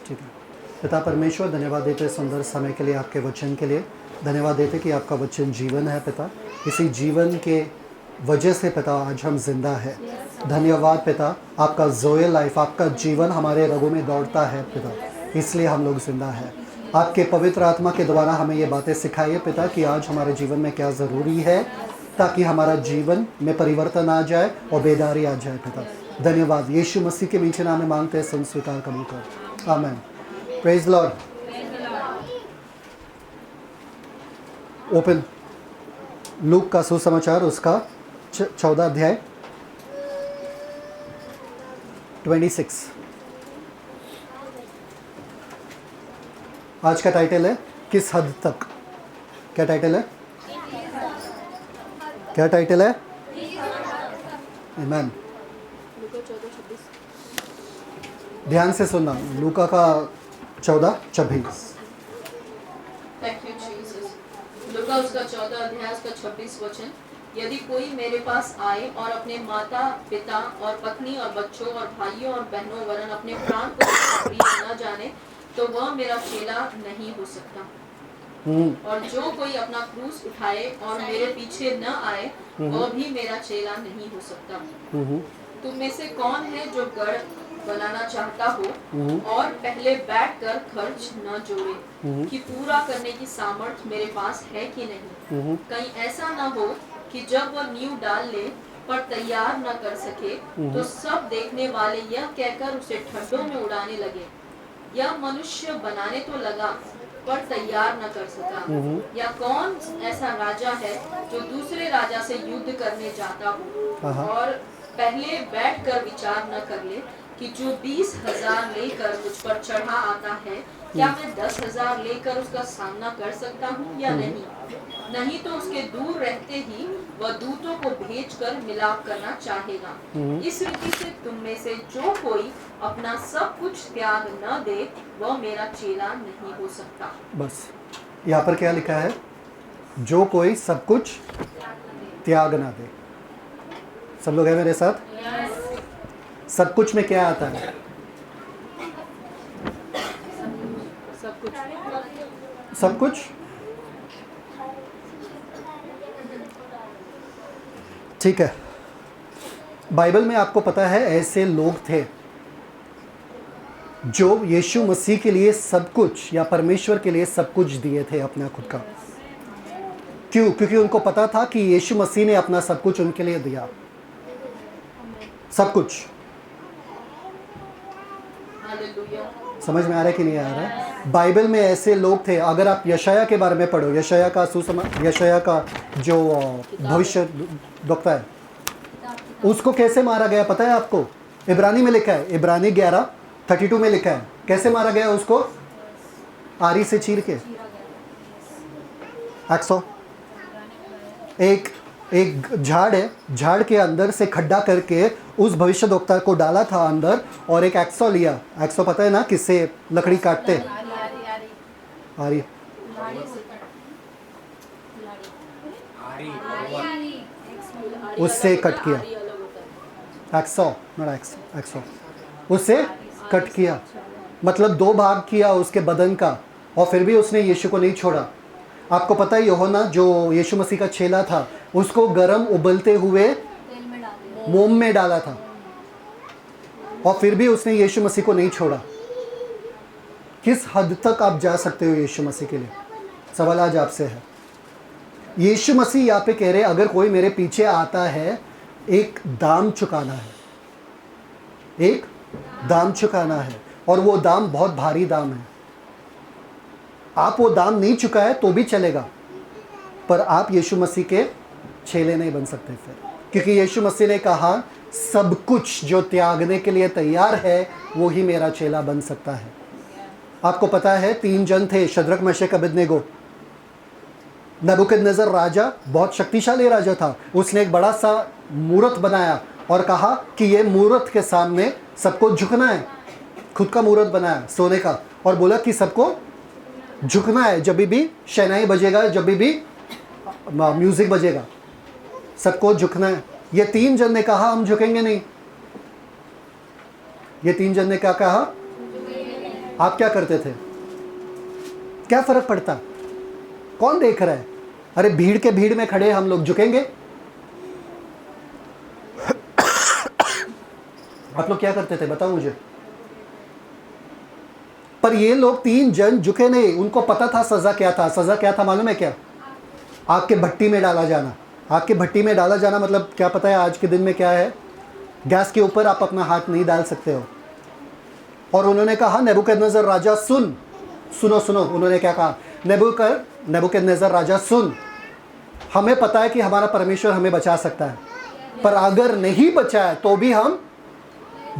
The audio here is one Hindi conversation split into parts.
ठीक है। पिता परमेश्वर, धन्यवाद देते हैं सुंदर समय के लिए, आपके वचन के लिए धन्यवाद देते कि आपका वचन जीवन है पिता। इसी जीवन के वजह से पिता आज हम जिंदा है। धन्यवाद पिता, आपका ज़ोए लाइफ, आपका जीवन हमारे रगों में दौड़ता है पिता, इसलिए हम लोग जिंदा है। आपके पवित्र आत्मा के द्वारा हमें ये बातें सिखाइए पिता कि आज हमारे जीवन में क्या ज़रूरी है, ताकि हमारा जीवन में परिवर्तन आ जाए और बेदारी आ जाए पिता। धन्यवाद, यीशु मसीह के मीठे नाम में मांगते हैं, सुन स्वीकार कबूल कर, आमीन। Praise Lord. ओपन लूक का सुसमाचार, उसका 14 अध्याय 26। आज का टाइटल है किस हद तक। क्या टाइटल है? क्या टाइटल है? आमीन। ध्यान से सुनना, लूका का 14:26। Thank you Jesus. लूका उसका 14 अध्याय उसका 26 वचन। यदि कोई मेरे पास आए और अपने माता पिता और पत्नी और बच्चों और भाइयों और बहनों वरन अपने प्राण को प्रिय न जाने, तो वह मेरा चेला नहीं हो सकता। और जो कोई अपना क्रूस उठाए और मेरे पीछे न आए, वह भी मेरा चेला नहीं हो सकता। तुम में से कौन है जो गढ़ बनाना चाहता हो और पहले बैठकर खर्च न जोड़े कि पूरा करने की सामर्थ मेरे पास है कि नहीं। कहीं ऐसा न हो कि जब वह नींव डाल ले पर तैयार न कर सके, तो सब देखने वाले यह कहकर उसे ठंडों में उड़ाने लगे, यह मनुष्य बनाने तो लगा पर तैयार न कर सका। या कौन ऐसा राजा है जो दूसरे राजा से युद्ध करने जाता हो और पहले बैठकर विचार न कर ले कि जो 20,000 लेकर मुझ पर चढ़ा आता है, क्या मैं 10,000 लेकर उसका सामना कर सकता हूँ या नहीं तो उसके दूर रहते ही वह दूतों को भेजकर मिलाप करना चाहेगा। इस रीति से तुम में से जो कोई अपना सब कुछ त्याग न दे, वह मेरा चेला नहीं हो सकता। बस यहाँ पर क्या लिखा है? जो कोई सब कुछ त्याग ना दे। सब लोग हैं मेरे साथ? सब कुछ में क्या आता है? सब कुछ। ठीक है, बाइबल में आपको पता है ऐसे लोग थे जो यीशु मसीह के लिए सब कुछ या परमेश्वर के लिए सब कुछ दिए थे अपना खुद का। क्यों? क्योंकि उनको पता था कि यीशु मसीह ने अपना सब कुछ उनके लिए दिया। सब कुछ। समझ में आ रहा है कि नहीं आ रहा है? बाइबल में ऐसे लोग थे। अगर आप यशाया के बारे में पढ़ो, यशाया का जो भविष्य वक्ता है, उसको कैसे मारा गया पता है आपको? इब्रानी में लिखा है, इब्रानी 11:32 में लिखा है। कैसे मारा गया उसको? आरी से चीर के। 100 एक झाड़ है, झाड़ के अंदर से खड्डा करके उस भविष्यद्वक्ता को डाला था अंदर, और एक एक्सो लिया। एक्सो पता है ना किससे लकड़ी काटते? आरी। उससे कट किया। एक्सो उससे कट किया, मतलब 2 भाग किया उसके बदन का, और फिर भी उसने यीशु को नहीं छोड़ा। आपको पता है यूहन्ना जो यीशु मसीह का चेला था, उसको गरम उबलते हुए मोम में डाला था, और फिर भी उसने यीशु मसीह को नहीं छोड़ा। किस हद तक आप जा सकते हो यीशु मसीह के लिए? सवाल आज आपसे है। यीशु मसीह यहाँ पे कह रहे, अगर कोई मेरे पीछे आता है, एक दाम चुकाना है, एक दाम चुकाना है, और वो दाम बहुत भारी दाम है। आप वो दाम नहीं चुकाए तो भी चलेगा, पर आप यीशु मसीह के चेले नहीं बन सकते फिर, क्योंकि यीशु मसीह ने कहा सब कुछ जो त्यागने के लिए तैयार है वो ही मेरा चेला बन सकता है। आपको पता है 3 जन थे, शद्रक मेशक अबेदनेगो। नबूकदनेस्सर राजा बहुत शक्तिशाली राजा था, उसने एक बड़ा सा मूर्त बनाया और कहा कि ये मूर्त के सामने सबको झुकना है। खुद का मूर्त बनाया सोने का, और बोला कि सबको झुकना है, जब भी शहनाई बजेगा, जब भी म्यूजिक बजेगा, सबको झुकना है। ये 3 जन ने कहा हम झुकेंगे नहीं। ये 3 जन ने क्या कहा? आप क्या करते थे? क्या फर्क पड़ता? कौन देख रहा है? अरे भीड़ में खड़े हम लोग झुकेंगे? आप लोग क्या करते थे बताओ मुझे? पर ये लोग 3 जन झुके नहीं, उनको पता था सजा क्या था। सजा क्या था मालूम है क्या? आग के भट्टी में डाला जाना। आग के भट्टी में डाला जाना मतलब क्या पता है आज के दिन में क्या है? गैस के ऊपर आप अपना हाथ नहीं डाल सकते हो। और उन्होंने कहा नेबूकदनेस्सर राजा सुन, सुनो सुनो, उन्होंने क्या कहा? नेबूकदनेस्सर राजा सुन, हमें पता है कि हमारा परमेश्वर हमें बचा सकता है, पर अगर नहीं बचाया तो भी हम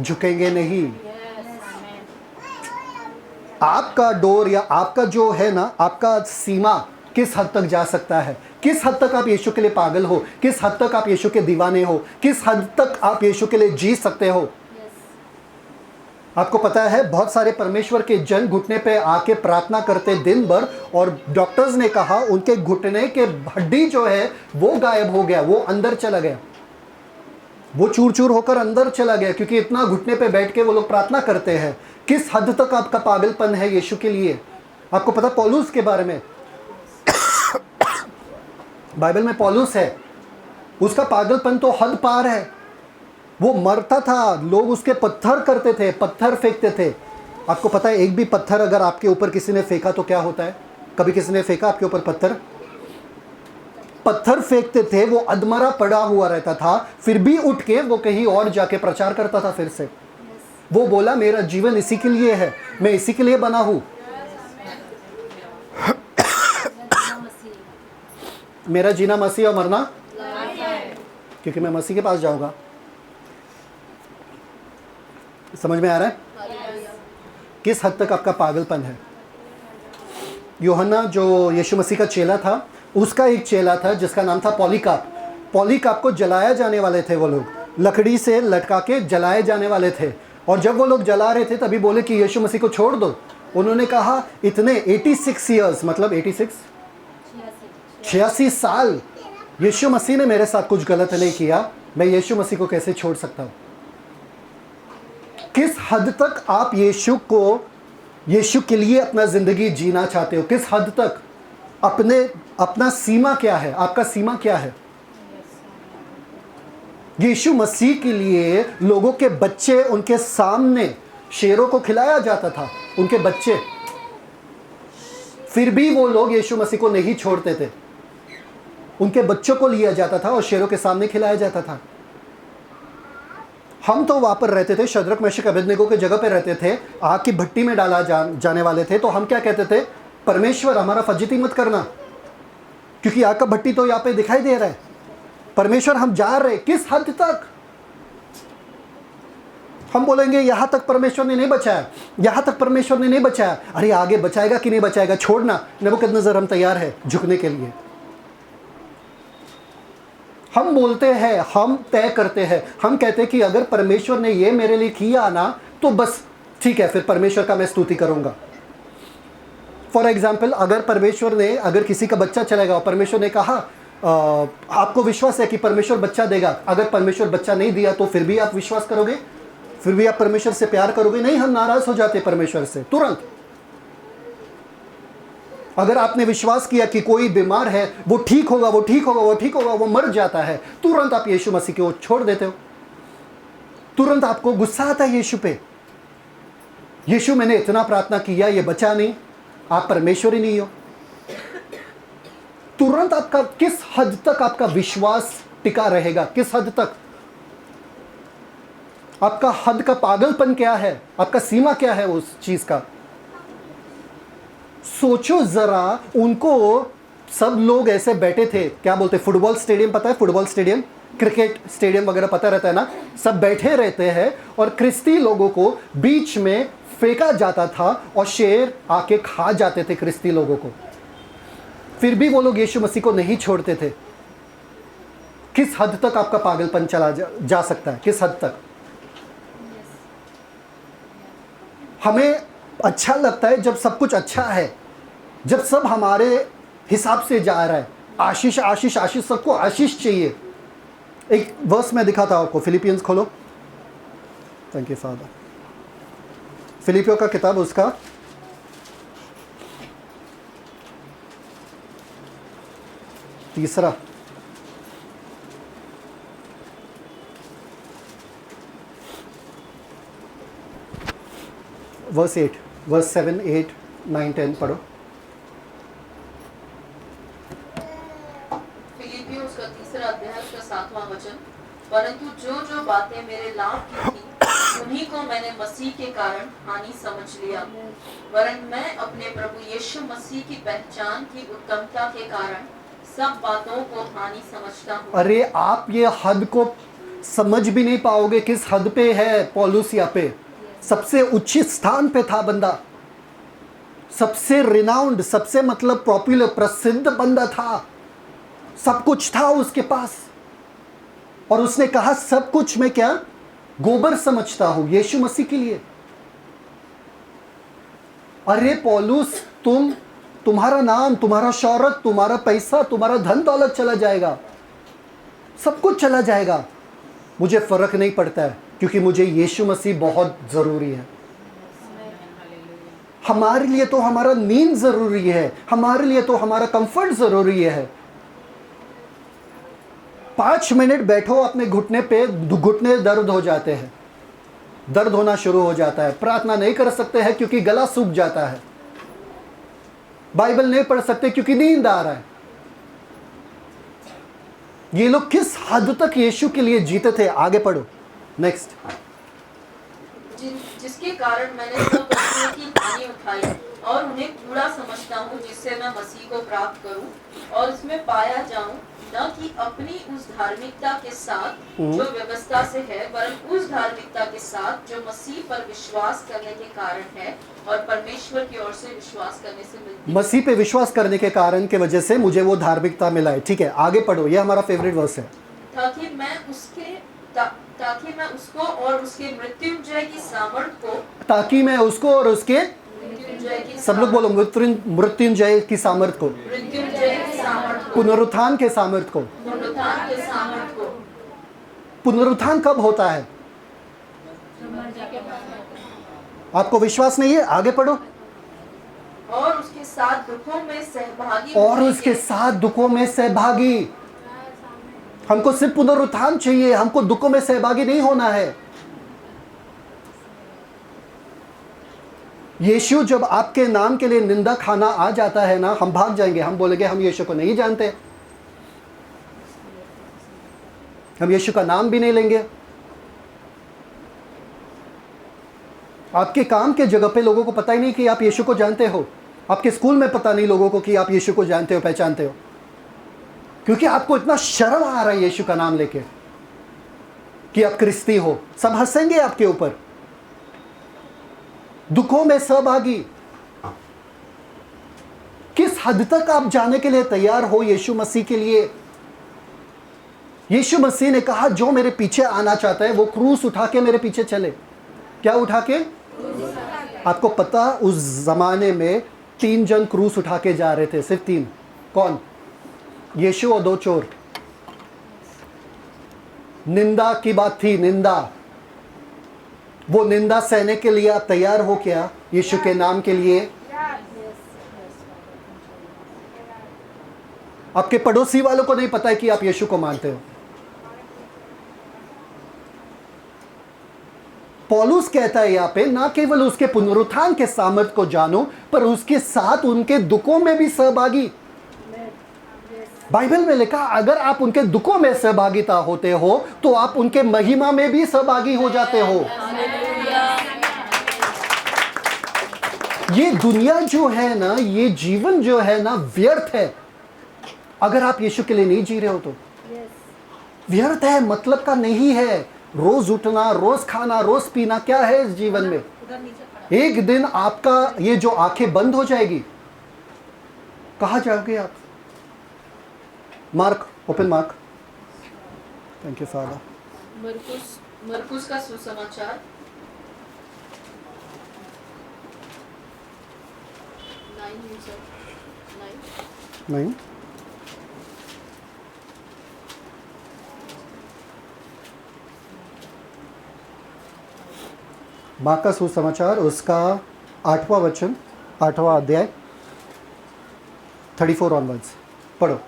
झुकेंगे नहीं। आपका डोर या आपका जो है ना, आपका सीमा किस हद तक जा सकता है? किस हद तक आप यीशु के लिए पागल हो? किस हद तक आप यीशु के दीवाने हो? किस हद तक आप यीशु के लिए जी सकते हो? आपको पता है बहुत सारे परमेश्वर के जन घुटने पे आके प्रार्थना करते दिन भर, और डॉक्टर्स ने कहा उनके घुटने के हड्डी जो है वो गायब हो गया, वो अंदर चला गया, वो चूर चूर होकर अंदर चला गया, क्योंकि इतना घुटने पे बैठ के वो लोग प्रार्थना करते हैं। किस हद तक आपका पागलपन है यीशु के लिए? आपको पता पौलुस के बारे में? बाइबल में पौलुस है, उसका पागलपन तो हद पार है। वो मरता था, लोग उसके पत्थर करते थे, पत्थर फेंकते थे। आपको पता है एक भी पत्थर अगर आपके ऊपर किसी ने फेंका तो क्या होता है? कभी किसी ने फेंका आपके ऊपर पत्थर? पत्थर फेंकते थे, वो अधमरा पड़ा हुआ रहता था, फिर भी उठ के वो कहीं और जाके प्रचार करता था फिर से। वो बोला मेरा जीवन इसी के लिए है, मैं इसी के लिए बना हूं। मेरा जीना मसीह और मरना, क्योंकि मैं मसीह के पास जाऊंगा। समझ में आ रहा है किस हद तक आपका पागलपन है? यूहन्ना जो यीशु मसीह का चेला था, उसका एक चेला था जिसका नाम था पॉलीकाप। पॉलीकाप को जलाया जाने वाले थे, वो लोग लकड़ी से लटका के जलाए जाने वाले थे। और जब वो लोग जला रहे थे तभी बोले कि यीशु मसीह को छोड़ दो। उन्होंने कहा इतने 86 ईयर्स, मतलब 86 साल यीशु मसीह ने मेरे साथ कुछ गलत नहीं किया, मैं यीशु मसीह को कैसे छोड़ सकता हूं? किस हद तक आप यीशु के लिए अपना जिंदगी जीना चाहते हो? किस हद तक? अपना सीमा क्या है? आपका सीमा क्या है? यीशु मसीह के लिए लोगों के बच्चे उनके सामने शेरों को खिलाया जाता था, उनके बच्चे, फिर भी वो लोग यीशु मसीह को नहीं छोड़ते थे। उनके बच्चों को लिया जाता था और शेरों के सामने खिलाया जाता था। हम तो वहां पर रहते थे, शद्रक मेशक अबेदनेगो के जगह पे रहते थे, आग की भट्टी में डाला जाने वाले थे, तो हम क्या कहते थे? परमेश्वर हमारा फजीती मत करना, क्योंकि आग का भट्टी तो यहाँ पे दिखाई दे रहा है। परमेश्वर हम जा रहे, किस हद तक? हम बोलेंगे यहां तक परमेश्वर ने नहीं बचाया, यहां तक परमेश्वर ने नहीं बचाया, अरे आगे बचाएगा कि नहीं बचाएगा, छोड़ना। नेबूकदनेस्सर हम तैयार है झुकने के लिए। हम बोलते हैं, हम तय करते हैं, हम कहते हैं कि अगर परमेश्वर ने ये मेरे लिए किया ना तो बस ठीक है, फिर परमेश्वर का मैं स्तुति करूंगा। फॉर एग्जाम्पल, अगर किसी का बच्चा चलेगा और परमेश्वर ने कहा आपको विश्वास है कि परमेश्वर बच्चा देगा, अगर परमेश्वर बच्चा नहीं दिया तो फिर भी आप विश्वास करोगे? फिर भी आप परमेश्वर से प्यार करोगे? नहीं, हम नाराज हो जाते परमेश्वर से तुरंत। अगर आपने विश्वास किया कि कोई बीमार है, वो ठीक होगा, वो ठीक होगा, वो ठीक होगा, वो मर जाता है, तुरंत आप यीशु मसीह को छोड़ देते हो। तुरंत आपको गुस्सा आता है यीशु पे। यीशु मैंने इतना प्रार्थना किया, ये बचा नहीं, आप परमेश्वर ही नहीं हो। तुरंत आपका किस हद तक आपका विश्वास टिका रहेगा? किस हद तक? आपका हद का पागलपन क्या है? आपका सीमा क्या है उस चीज का? सोचो जरा, उनको सब लोग ऐसे बैठे थे, क्या बोलते, फुटबॉल स्टेडियम, पता है फुटबॉल स्टेडियम, क्रिकेट स्टेडियम वगैरह पता रहता है ना, सब बैठे रहते हैं और क्रिस्ती लोगों को बीच में फेंका जाता था और शेर आके खा जाते थे क्रिस्ती लोगों को, फिर भी वो लोग यीशु मसीह को नहीं छोड़ते थे। किस हद तक आपका पागलपन चला जा सकता है? किस हद तक? हमें अच्छा लगता है जब सब कुछ अच्छा है, जब सब हमारे हिसाब से जा रहा है। आशीष आशीष आशीष, सबको आशीष चाहिए। एक वर्स में दिखाता हूं आपको, फिलिपियंस खोलो। Thank you father. फिलिपियों का किताब, उसका तीसरा, वर्स 8, वर्स 7, 8, 9, 10 पढ़ो। फिलिप्पियों उसका तीसरा अध्याय उसका 7वां वचन, परंतु जो जो बातें मेरे लाभ की थी उन्हीं को मैंने मसीह के कारण हानि समझ लिया, वरन मैं अपने प्रभु यीशु मसीह की पहचान की उत्तमता के कारण सब बातों को हानि समझता हूँ। अरे आप ये हद को समझ भी नहीं पाओगे किस हद पे है पौलुस। यहाँ पे सबसे उच्च स्थान पे था बंदा, सबसे रिनाउंड, सबसे मतलब पॉपुलर, प्रसिद्ध बंदा था, सब कुछ था उसके पास, और उसने कहा सब कुछ मैं क्या गोबर समझता हूं यीशु मसीह के लिए। अरे पौलुस, तुम्हारा नाम, तुम्हारा शौहरत, तुम्हारा पैसा, तुम्हारा धन दौलत चला जाएगा, सब कुछ चला जाएगा, मुझे फर्क नहीं पड़ता है, क्योंकि मुझे यीशु मसीह बहुत जरूरी है। हमारे लिए तो हमारा नींद जरूरी है, हमारे लिए तो हमारा कंफर्ट जरूरी है। 5 मिनट बैठो अपने घुटने पे, घुटने दर्द हो जाते हैं, दर्द होना शुरू हो जाता है, प्रार्थना नहीं कर सकते हैं क्योंकि गला सूख जाता है, बाइबल नहीं पढ़ सकते क्योंकि नींद आ रहा है। ये लोग किस हद तक यीशु के लिए जीते थे, आगे पढ़ो नेक्स्ट। जिसके कारण मैंने सब वस्तुओं की हानि उठाई और उन्हें कूड़ा समझता हूँ, जिससे मैं मसीह को प्राप्त करूँ और इसमें पाया जाऊँ, न कि अपनी उस धार्मिकता के साथ जो व्यवस्था से है, वरन उस धार्मिकता के साथ जो मसीह पर विश्वास करने के कारण है और परमेश्वर की ओर से विश्वास करने से मिलती है। मसीह पे विश्वास करने के कारण के वजह से मुझे वो धार्मिकता मिला है। ठीक है, आगे पढ़ो, ये हमारा फेवरेट वर्स है। ताकि मैं उसको और उसके मृत्युंजय की सामर्थ को, ताकि मैं उसको और उसके, सब लोग बोलो मृत्युंजय की सामर्थ को, मृत्युंजय की सामर्थ को, पुनरुत्थान के सामर्थ को। पुनरुत्थान के सामर्थ को। पुनरुत्थान कब होता है? आपको विश्वास नहीं है? आगे पढ़ो। और उसके साथ दुखों में सहभागी, और उसके साथ दुखों में सहभागी। हमको सिर्फ पुनरुत्थान चाहिए, हमको दुखों में सहभागी नहीं होना है। यीशु जब आपके नाम के लिए निंदा खाना आ जाता है ना, हम भाग जाएंगे, हम बोलेंगे हम यीशु को नहीं जानते, हम यीशु का नाम भी नहीं लेंगे। आपके काम के जगह पे लोगों को पता ही नहीं कि आप यीशु को जानते हो, आपके स्कूल में पता नहीं लोगों को कि आप यीशु को जानते हो, पहचानते हो, क्योंकि आपको इतना शर्म आ रहा है यीशु का नाम लेके कि आप क्रिस्ती हो। सब हंसेंगे आपके ऊपर। दुखों में सहभागी, किस हद तक आप जाने के लिए तैयार हो यीशु मसीह के लिए? यीशु मसीह ने कहा जो मेरे पीछे आना चाहता है वो क्रूस उठा के मेरे पीछे चले। क्या उठा के? आपको पता उस जमाने में 3 जन क्रूस उठा के जा रहे थे, सिर्फ 3। कौन? यीशु और 2 चोर। निंदा की बात थी, निंदा। वो निंदा सहने के लिए आप तैयार हो क्या यीशु के नाम के लिए? आपके पड़ोसी वालों को नहीं पता है कि आप यीशु को मानते हो। पौलुस कहता है यहाँ पे, ना केवल उसके पुनरुत्थान के सामर्थ को जानो, पर उसके साथ उनके दुखों में भी सहभागी। बाइबल में लिखा अगर आप उनके दुखों में सहभागिता होते हो तो आप उनके महिमा में भी सहभागी हो जाते हो। ये दुनिया जो है ना, ये जीवन जो है ना, व्यर्थ है अगर आप यीशु के लिए नहीं जी रहे हो तो। व्यर्थ है, मतलब का नहीं है। रोज उठना, रोज खाना, रोज पीना, क्या है इस जीवन में? एक दिन आपका ये जो आंखें बंद हो जाएगी, कहाँ जाओगे आप? Mark, open mark. Thank you father. मरकुस का सुसमाचार 9। मार्क का सुसमाचार, उसका 8वां वचन, 8वां अध्याय, 34 ऑनवर्ड्स पढ़ो।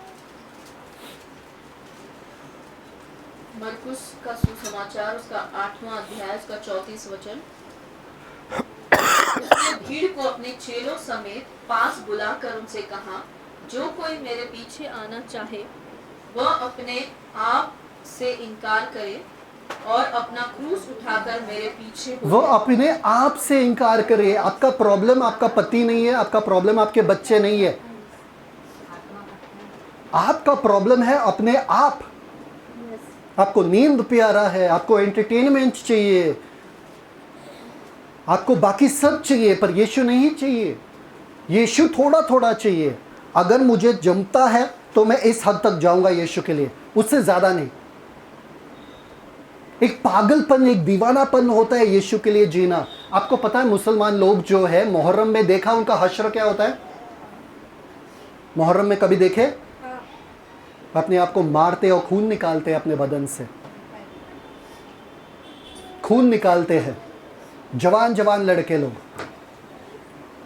मरकुस का सुसमाचार उसका 8वां अध्याय उसका 34 वचन। उसने भीड़ को अपने चेलों समेत पास बुलाकर उनसे कहा, जो कोई मेरे पीछे आना चाहे वह अपने आप से इनकार करे और अपना क्रूस उठाकर मेरे पीछे हो वो अपने आप से इनकार करे। आपका प्रॉब्लम आपका पति नहीं है, आपका प्रॉब्लम आपके बच्चे नहीं है, आपका प्रॉब्लम है अपने आप। आपको नींद प्यारा है, आपको एंटरटेनमेंट चाहिए, आपको बाकी सब चाहिए, पर यीशु नहीं चाहिए। यीशु थोड़ा थोड़ा चाहिए। अगर मुझे जमता है तो मैं इस हद तक जाऊंगा यीशु के लिए, उससे ज्यादा नहीं। एक पागलपन, एक दीवानापन होता है यीशु के लिए जीना। आपको पता है मुसलमान लोग जो है मुहर्रम में देखा उनका हश्र क्या होता है? मुहर्रम में कभी देखे? अपने आप को मारते और खून निकालते हैं अपने बदन से, खून निकालते हैं। जवान जवान लड़के लोग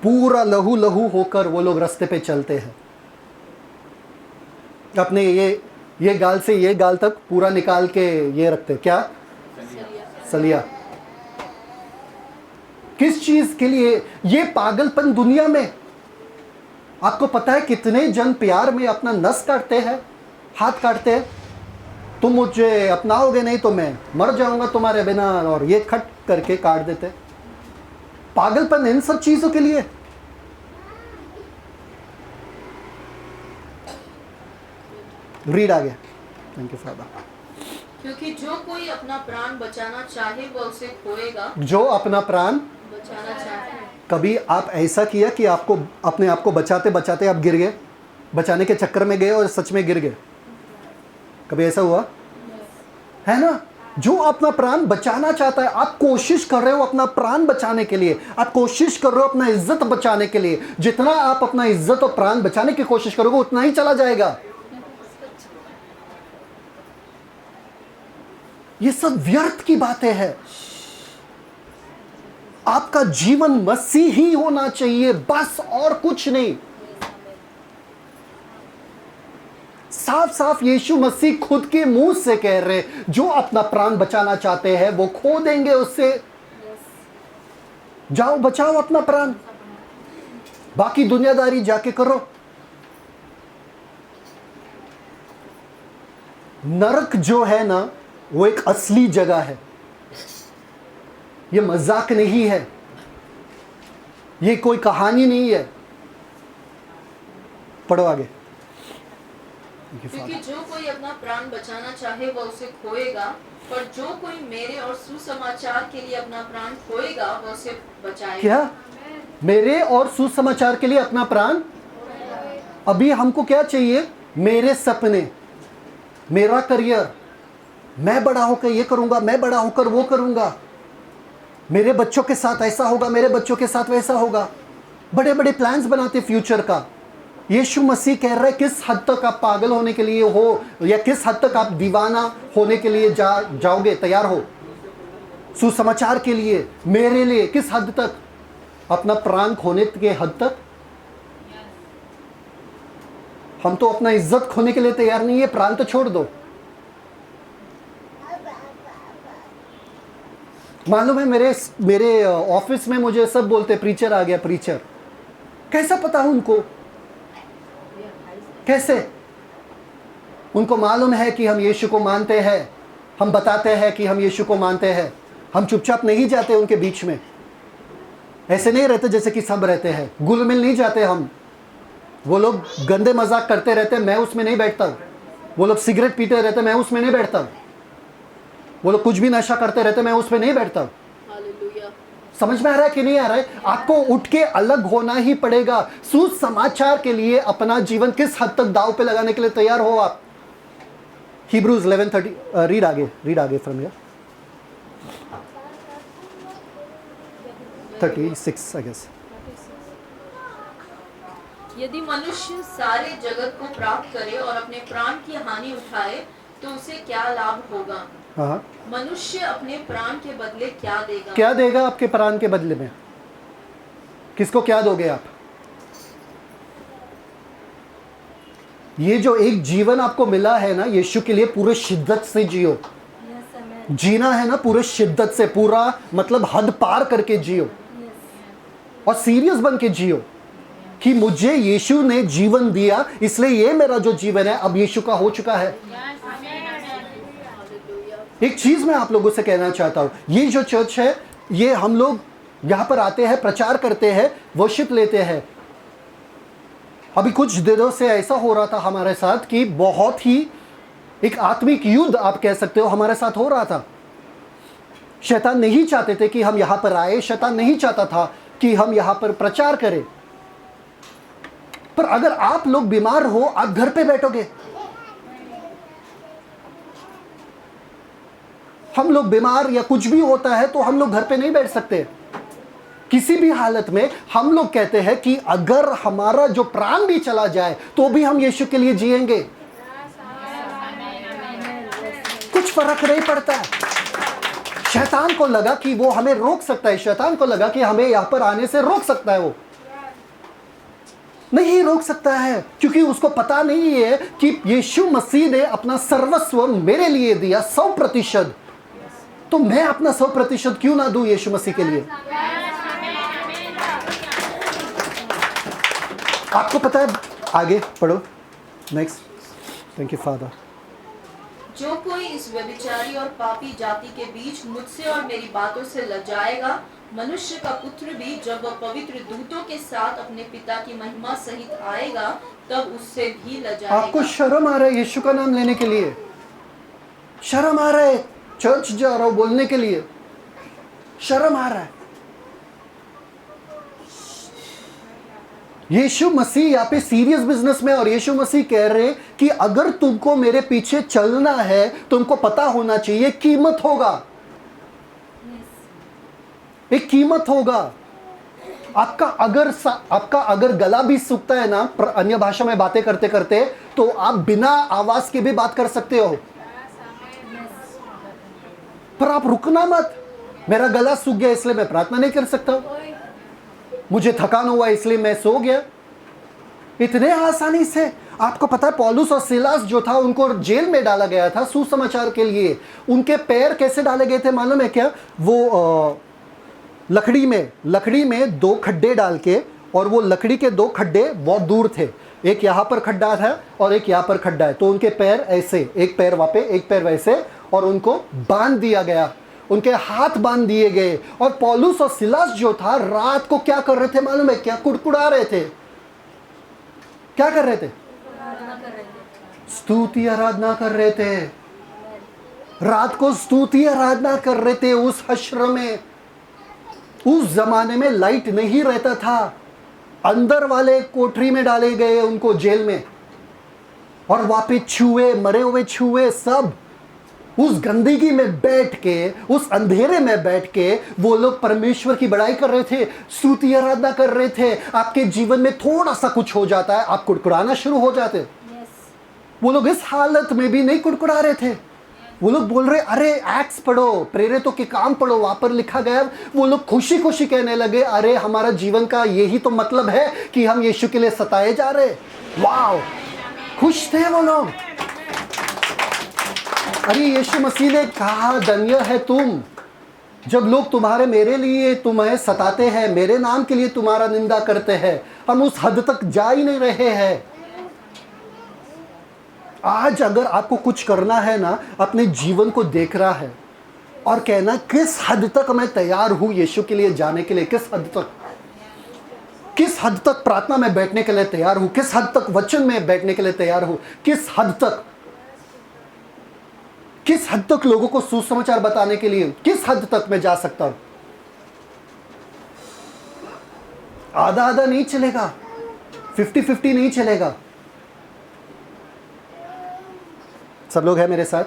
पूरा लहू लहू होकर वो लोग रास्ते पे चलते हैं। अपने ये गाल से ये गाल तक पूरा निकाल के ये रखते, क्या? सलिया। किस चीज के लिए ये पागलपन दुनिया में? आपको पता है कितने जन प्यार में अपना नस काटते हैं, हाथ काटते हैं। तुम मुझे अपनाओगे नहीं तो मैं मर जाऊंगा तुम्हारे बिना, और ये खट करके काट देते। पागलपन इन सब चीजों के लिए। रीड आ गया। Thank you father. क्योंकि जो कोई अपना प्राण बचाना चाहे वह उसे खोएगा। जो अपना प्राण बचाना चाहे। कभी आप ऐसा किया कि आपको अपने आप को बचाते बचाते आप गिर गए, बचाने के चक्कर में गए और सच में गिर गए? कभी ऐसा हुआ है ना? जो अपना प्राण बचाना चाहता है, आप कोशिश कर रहे हो अपना प्राण बचाने के लिए, आप कोशिश कर रहे हो अपना इज्जत बचाने के लिए। जितना आप अपना इज्जत और प्राण बचाने की कोशिश करोगे उतना ही चला जाएगा। ये सब व्यर्थ की बातें हैं। आपका जीवन मसीह ही होना चाहिए, बस, और कुछ नहीं। साफ साफ यीशु मसीह खुद के मुंह से कह रहे, जो अपना प्राण बचाना चाहते हैं वो खो देंगे उससे। जाओ बचाओ अपना प्राण, बाकी दुनियादारी जाके करो। नरक जो है ना, वो एक असली जगह है, ये मजाक नहीं है, ये कोई कहानी नहीं है। पढ़ो आगे। क्योंकि जो कोई अपना प्राण बचाना चाहे वह उसे खोएगा, पर जो कोई मेरे और सुसमाचार के लिए अपना प्राण खोएगा वह उसे बचाएगा। क्या? मेरे और सुसमाचार के लिए अपना प्राण? अभी हमको क्या चाहिए? मेरे सपने, मेरा करियर, मैं बड़ा होकर ये करूंगा, मैं बड़ा होकर वो करूंगा, मेरे बच्चों के साथ ऐसा होगा, मेरे बच्चों के साथ वैसा होगा। बड़े बड़े प्लान्स बनाते फ्यूचर का। यीशु मसीह कह रहे हैं किस हद तक आप पागल होने के लिए हो, या किस हद तक आप दीवाना होने के लिए जाओगे, तैयार हो सुसमाचार के लिए, मेरे लिए? किस हद तक? अपना प्राण खोने के हद तक। हम तो अपना इज्जत खोने के लिए तैयार नहीं है, प्राण तो छोड़ दो। मालूम है मेरे ऑफिस में मुझे सब बोलते प्रीचर आ गया, प्रीचर। कैसा पता उनको? कैसे? उनको मालूम है कि हम यीशु को मानते हैं, हम बताते हैं कि हम यीशु को मानते हैं। हम चुपचाप नहीं जाते उनके बीच में, ऐसे नहीं रहते जैसे कि सब रहते हैं, गुल मिल नहीं जाते हम। वो लोग गंदे मजाक करते रहते, मैं उसमें नहीं बैठता। वो लोग सिगरेट पीते रहते, मैं उसमें नहीं बैठता। वो लोग कुछ भी नशा करते रहते, मैं उसमें नहीं बैठता। हालेलुया। समझ में आ रहा है कि नहीं आ रहा है? आपको उठ के अलग होना ही पड़ेगा। सुसमाचार के लिए अपना जीवन किस हद तक दांव पे लगाने के लिए तैयार हो आप? Hebrews 11:30 रीड आगे फ्रॉम हियर 36 आई गेस। यदि मनुष्य सारे जगत को प्राप्त करे और अपने प्राण की हानि उठाए तो उसे क्या लाभ होगा? हाँ, मनुष्य अपने प्राण के बदले क्या देगा? क्या देगा आपके प्राण के बदले में? किसको क्या दोगे आप? ये जो एक जीवन आपको मिला है ना, यीशु के लिए पूरे शिद्दत से जियो, जीना है ना पूरे शिद्दत से, पूरा मतलब हद पार करके जियो और सीरियस बन के जियो कि मुझे यीशु ने जीवन दिया, इसलिए ये मेरा जो जीवन है अब यीशु का हो चुका है। एक चीज मैं आप लोगों से कहना चाहता हूं, ये जो चर्च है, ये हम लोग यहां पर आते हैं, प्रचार करते हैं, वर्शिप लेते हैं। अभी कुछ दिनों से ऐसा हो रहा था हमारे साथ कि बहुत ही एक आत्मिक युद्ध आप कह सकते हो हमारे साथ हो रहा था। शैतान नहीं चाहते थे कि हम यहां पर आए, शैतान नहीं चाहता था कि हम यहां पर प्रचार करें। पर अगर आप लोग बीमार हो, आप घर पे बैठोगे। हम लोग बीमार या कुछ भी होता है तो हम लोग घर पे नहीं बैठ सकते। किसी भी हालत में हम लोग कहते हैं कि अगर हमारा जो प्राण भी चला जाए तो भी हम यीशु के लिए जिएंगे। कुछ फर्क नहीं पड़ता है। शैतान को लगा कि वो हमें रोक सकता है, शैतान को लगा कि हमें यहां पर आने से रोक सकता है। वो नहीं रोक सकता है, क्योंकि उसको पता नहीं है कि यीशु मसीह ने अपना सर्वस्व मेरे लिए दिया 100%। तो मैं अपना 100% क्यों ना दूं यीशु मसीह के लिए? आपको पता है, आगे पढ़ो, नेक्स्ट। Thank you father. जो कोई इस व्यभिचारी और पापी जाति के बीच मुझसे और मेरी बातों से लजाएगा, मनुष्य का पुत्र भी जब वह पवित्र दूतों के साथ अपने पिता की महिमा सहित आएगा तब उससे भी लजाएगा। आपको शर्म आ रहा है यीशु का नाम लेने के लिए? शर्म आ रहा है चर्च जा रहा हूं बोलने के लिए? शर्म आ रहा है? यीशु मसीह यहाँ पे सीरियस बिजनेस में, और यीशु मसीह कह रहे हैं कि अगर तुमको मेरे पीछे चलना है, तुमको पता होना चाहिए कीमत होगा। एक कीमत होगा। आपका अगर गला भी सूखता है ना अन्य भाषा में बातें करते करते, तो आप बिना आवाज के भी बात कर सकते हो, पर आप रुकना मत। मेरा गला सूख गया इसलिए मैं प्रार्थना नहीं कर सकता, मुझे थकान हुआ इसलिए मैं सो गया। इतने आसानी से। आपको पता है पौलुस और सिलास जो था उनको जेल में डाला गया था सुसमाचार के लिए। उनके पैर कैसे डाले गए थे मालूम है क्या? वो लकड़ी में 2 खड्डे डाल के, और वो लकड़ी के 2 खड्डे बहुत दूर थे। एक यहाँ पर खड्डा था और एक यहाँ पर खड्डा है, तो उनके पैर ऐसे, एक पैर वहाँ पे एक पैर वैसे, और उनको बांध दिया गया, उनके हाथ बांध दिए गए। और पौलुस और सिलास जो था रात को क्या कर रहे थे मालूम है क्या? कुड़कुड़ा रहे थे। क्या कर रहे थे? स्तुति आराधना कर रहे थे। रात को स्तुति आराधना कर रहे थे उस हश्र में। उस जमाने में लाइट नहीं रहता था, अंदर वाले कोठरी में डाले गए उनको जेल में, और वहां पे छुए, मरे हुए छुए सब उस गंदगी में बैठ के, उस अंधेरे में बैठ के वो लोग परमेश्वर की बड़ाई कर रहे थे, स्तुति आराधना कर रहे थे। आपके जीवन में थोड़ा सा कुछ हो जाता है, आप कुड़कुड़ाना शुरू हो जाते। वो लोग इस हालत में भी नहीं कुड़कुड़ा रहे थे। वो लोग बोल रहे, अरे एक्ट्स पढ़ो, प्रेरितों के काम पढ़ो, वहां पर लिखा गया। वो लोग खुशी खुशी कहने लगे, अरे हमारा जीवन का यही तो मतलब है कि हम यीशु के लिए सताए जा रहे। वाह, खुश थे वो लोग। अरे यीशु मसीह ने कहा, धन्य है तुम जब लोग तुम्हारे मेरे लिए तुम्हें सताते हैं, मेरे नाम के लिए तुम्हारा निंदा करते हैं। हम उस हद तक जा ही नहीं रहे हैं। आज अगर आपको कुछ करना है ना, अपने जीवन को देख रहा है और कहना किस हद तक मैं तैयार हूं यीशु के लिए जाने के लिए, किस हद तक प्रार्थना में बैठने के लिए तैयार हूं, किस हद तक वचन में बैठने के लिए तैयार हूं, किस हद तक लोगों को सुसमाचार बताने के लिए, किस हद तक मैं जा सकता हूं। आधा आधा नहीं चलेगा, 50-50 नहीं चलेगा। सब लोग हैं मेरे साथ?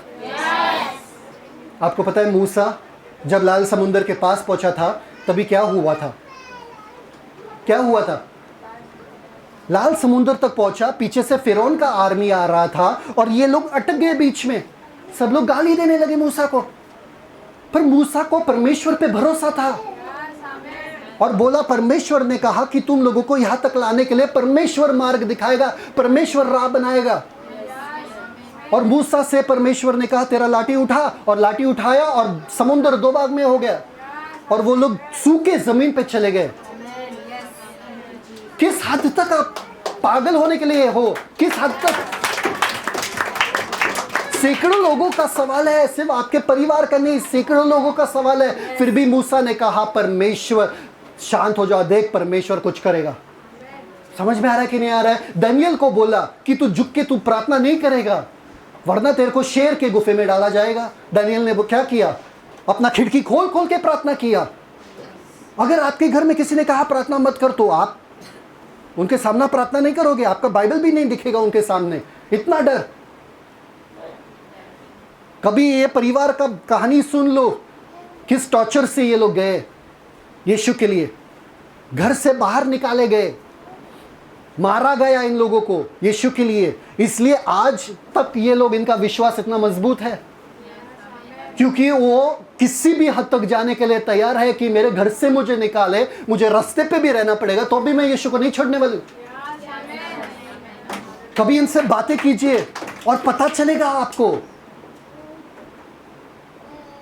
आपको पता है मूसा जब लाल समुंदर के पास पहुंचा था तभी क्या हुआ था? लाल समुंदर तक पहुंचा, पीछे से फिरौन का आर्मी आ रहा था और ये लोग अटक गए बीच में। सब लोग गाली देने लगे मूसा को, पर मूसा को परमेश्वर पे भरोसा था और बोला, परमेश्वर ने कहा कि तुम लोगों को यहां तक लाने के लिए परमेश्वर मार्ग दिखाएगा, परमेश्वर राह बनाएगा। और मूसा से परमेश्वर ने कहा तेरा लाठी उठा, और लाठी उठाया और समुद्र दो भाग में हो गया और वो लोग सूखे जमीन पे चले गए। किस हद तक आप पागल होने के लिए हो? किस हद तक? सैकड़ों लोगों का सवाल है, सिर्फ आपके परिवार का नहीं, सैकड़ों लोगों का सवाल है। फिर भी मूसा ने कहा परमेश्वर, शांत हो जाओ, देख परमेश्वर कुछ करेगा। समझ में आ रहा है कि नहीं आ रहा है? दानियेल को बोला कि तू झुक के तू प्रार्थना नहीं करेगा वरना तेरे को शेर के गुफे में डाला जाएगा। दानियेल ने वो क्या किया? अपना खिड़की खोल खोल के प्रार्थना किया। अगर आपके घर में किसी ने कहा प्रार्थना मत कर, तो आप उनके सामने प्रार्थना नहीं करोगे, आपका बाइबल भी नहीं दिखेगा उनके सामने। इतना डर। कभी ये परिवार का कहानी सुन लो, किस टॉर्चर से ये लोग गए यीशु के लिए। घर से बाहर निकाले गए, मारा गया इन लोगों को यीशु के लिए। इसलिए आज तक ये लोग, इनका विश्वास इतना मजबूत है क्योंकि वो किसी भी हद तक जाने के लिए तैयार है कि मेरे घर से मुझे निकाले, मुझे रास्ते पे भी रहना पड़ेगा तो भी मैं यीशु को नहीं छोड़ने वाली। कभी इनसे बातें कीजिए और पता चलेगा आपको।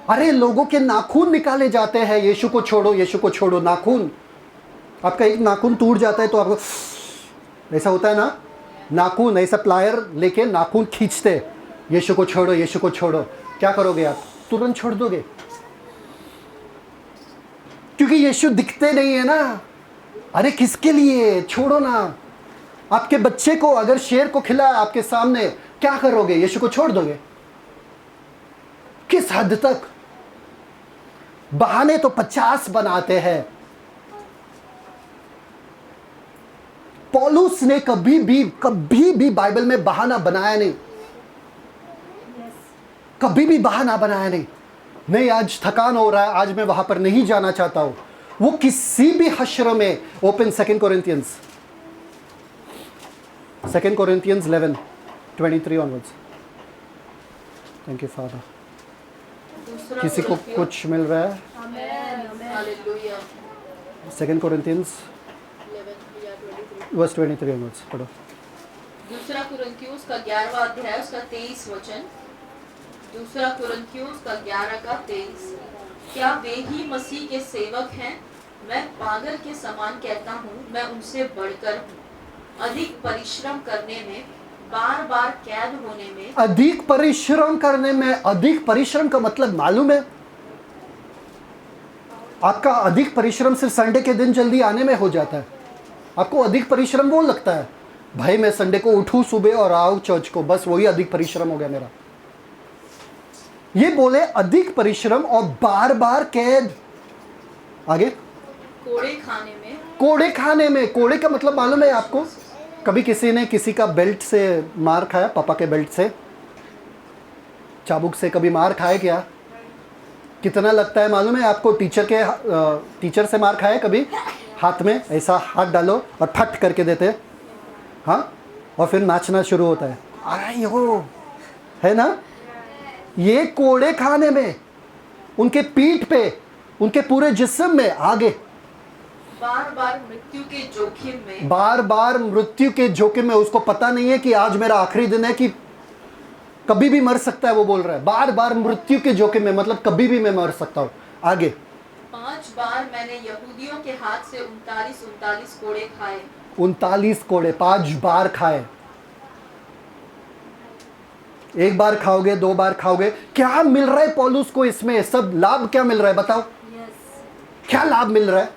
अरे लोगों के नाखून निकाले जाते हैं, यीशु को छोड़ो, यीशु को छोड़ो। नाखून, आपका एक नाखून टूट जाता है तो आपको ऐसा होता है ना, नाखून ऐसा प्लायर लेके नाखून खींचते, यीशु को छोड़ो, यीशु को छोड़ो। क्या करोगे आप? तुरंत छोड़ दोगे क्योंकि यीशु दिखते नहीं है ना। अरे किसके लिए? छोड़ो ना। आपके बच्चे को अगर शेर को खिलाया आपके सामने, क्या करोगे? यीशु को छोड़ दोगे? किस हद तक? बहाने तो 50 बनाते हैं। पौलुस ने कभी भी बाइबल में बहाना बनाया नहीं, कभी भी बहाना बनाया नहीं। आज थकान हो रहा है, आज मैं वहां पर नहीं जाना चाहता हूं। वो किसी भी हश्र में, open 2 Corinthians 11:23 onwards. Thank you father. किसी को कुछ मिल रहा है? 2 Corinthians 11:23 ऑनवर्ड्स पढ़ो। दूसरा कुरिन्थियोस का 11वां अध्याय उसका 23 वचन। दूसरा कुरिन्थियोस का 11 का 23। क्या वे ही मसीह के सेवक हैं? मैं पागल के समान कहता हूँ, मैं उनसे बढ़कर हूँ। अधिक परिश्रम करने में, बार बार कैद होने में। अधिक परिश्रम करने में। अधिक परिश्रम का मतलब मालूम है आपका? अधिक परिश्रम सिर्फ संडे के दिन जल्दी आने में हो जाता है। आपको अधिक परिश्रम वो लगता है, भाई मैं संडे को उठूं सुबह और आऊं चर्च को, बस वही अधिक परिश्रम हो गया मेरा। ये बोले अधिक परिश्रम और बार बार कैद। आगे, कोड़े खाने में। कोड़े खाने में। कोड़े का मतलब मालूम है आपको? कभी किसी ने किसी का बेल्ट से मार खाया? पापा के बेल्ट से, चाबुक से कभी मार खाए क्या? कितना लगता है मालूम है आपको? टीचर से मार खाए कभी? हाथ में ऐसा हाथ डालो और फट करके देते, हाँ, और फिर नाचना शुरू होता है, आई हो, है ना? ये कोड़े खाने में, उनके पीठ पे, उनके पूरे जिस्म में, आगे बार बार मृत्यु के जोखिम में। बार बार मृत्यु के जोखिम में। उसको पता नहीं है कि आज मेरा आखिरी दिन है, कि कभी भी मर सकता है। वो बोल रहा है बार बार मृत्यु के जोखिम में, मतलब कभी भी मैं मर सकता हूँ। आगे, 5 बार मैंने यहूदियों के हाथ से 39 कोड़े खाए। 39 कोड़े 5 बार खाए। एक बार खाओगे, 2 बार खाओगे, क्या मिल रहा है पौलुस को इसमें? सब लाभ क्या मिल रहा है बताओ? क्या लाभ मिल रहा है?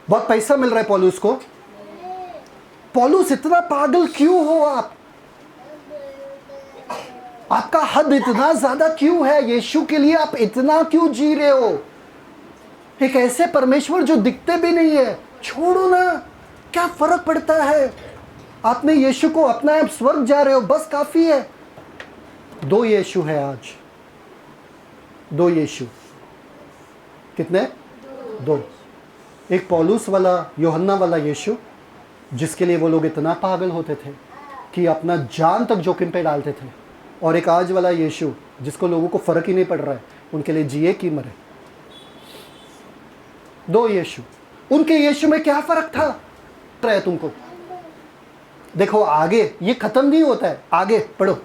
बहुत पैसा मिल रहा है पौलुस को। पौलुस इतना पागल क्यों हो आप? आपका हद इतना ज्यादा क्यों है? यीशु के लिए आप इतना क्यों जी रहे हो? एक ऐसे परमेश्वर जो दिखते भी नहीं है, छोड़ो ना, क्या फर्क पड़ता है? आपने यीशु को अपना, आप स्वर्ग जा रहे हो, बस काफी है। 2 यीशु है आज, 2 यीशु। कितने? 2। एक पौलुस वाला, यूहन्ना वाला यीशु, जिसके लिए वो लोग इतना पागल होते थे कि अपना जान तक जोखिम पे डालते थे, और एक आज वाला यीशु जिसको लोगों को फर्क ही नहीं पड़ रहा है, उनके लिए जिए कि मरे। 2 यीशु। उनके यीशु में क्या फर्क था रहे तुमको? देखो आगे, ये खत्म नहीं होता है, आगे पढ़ो।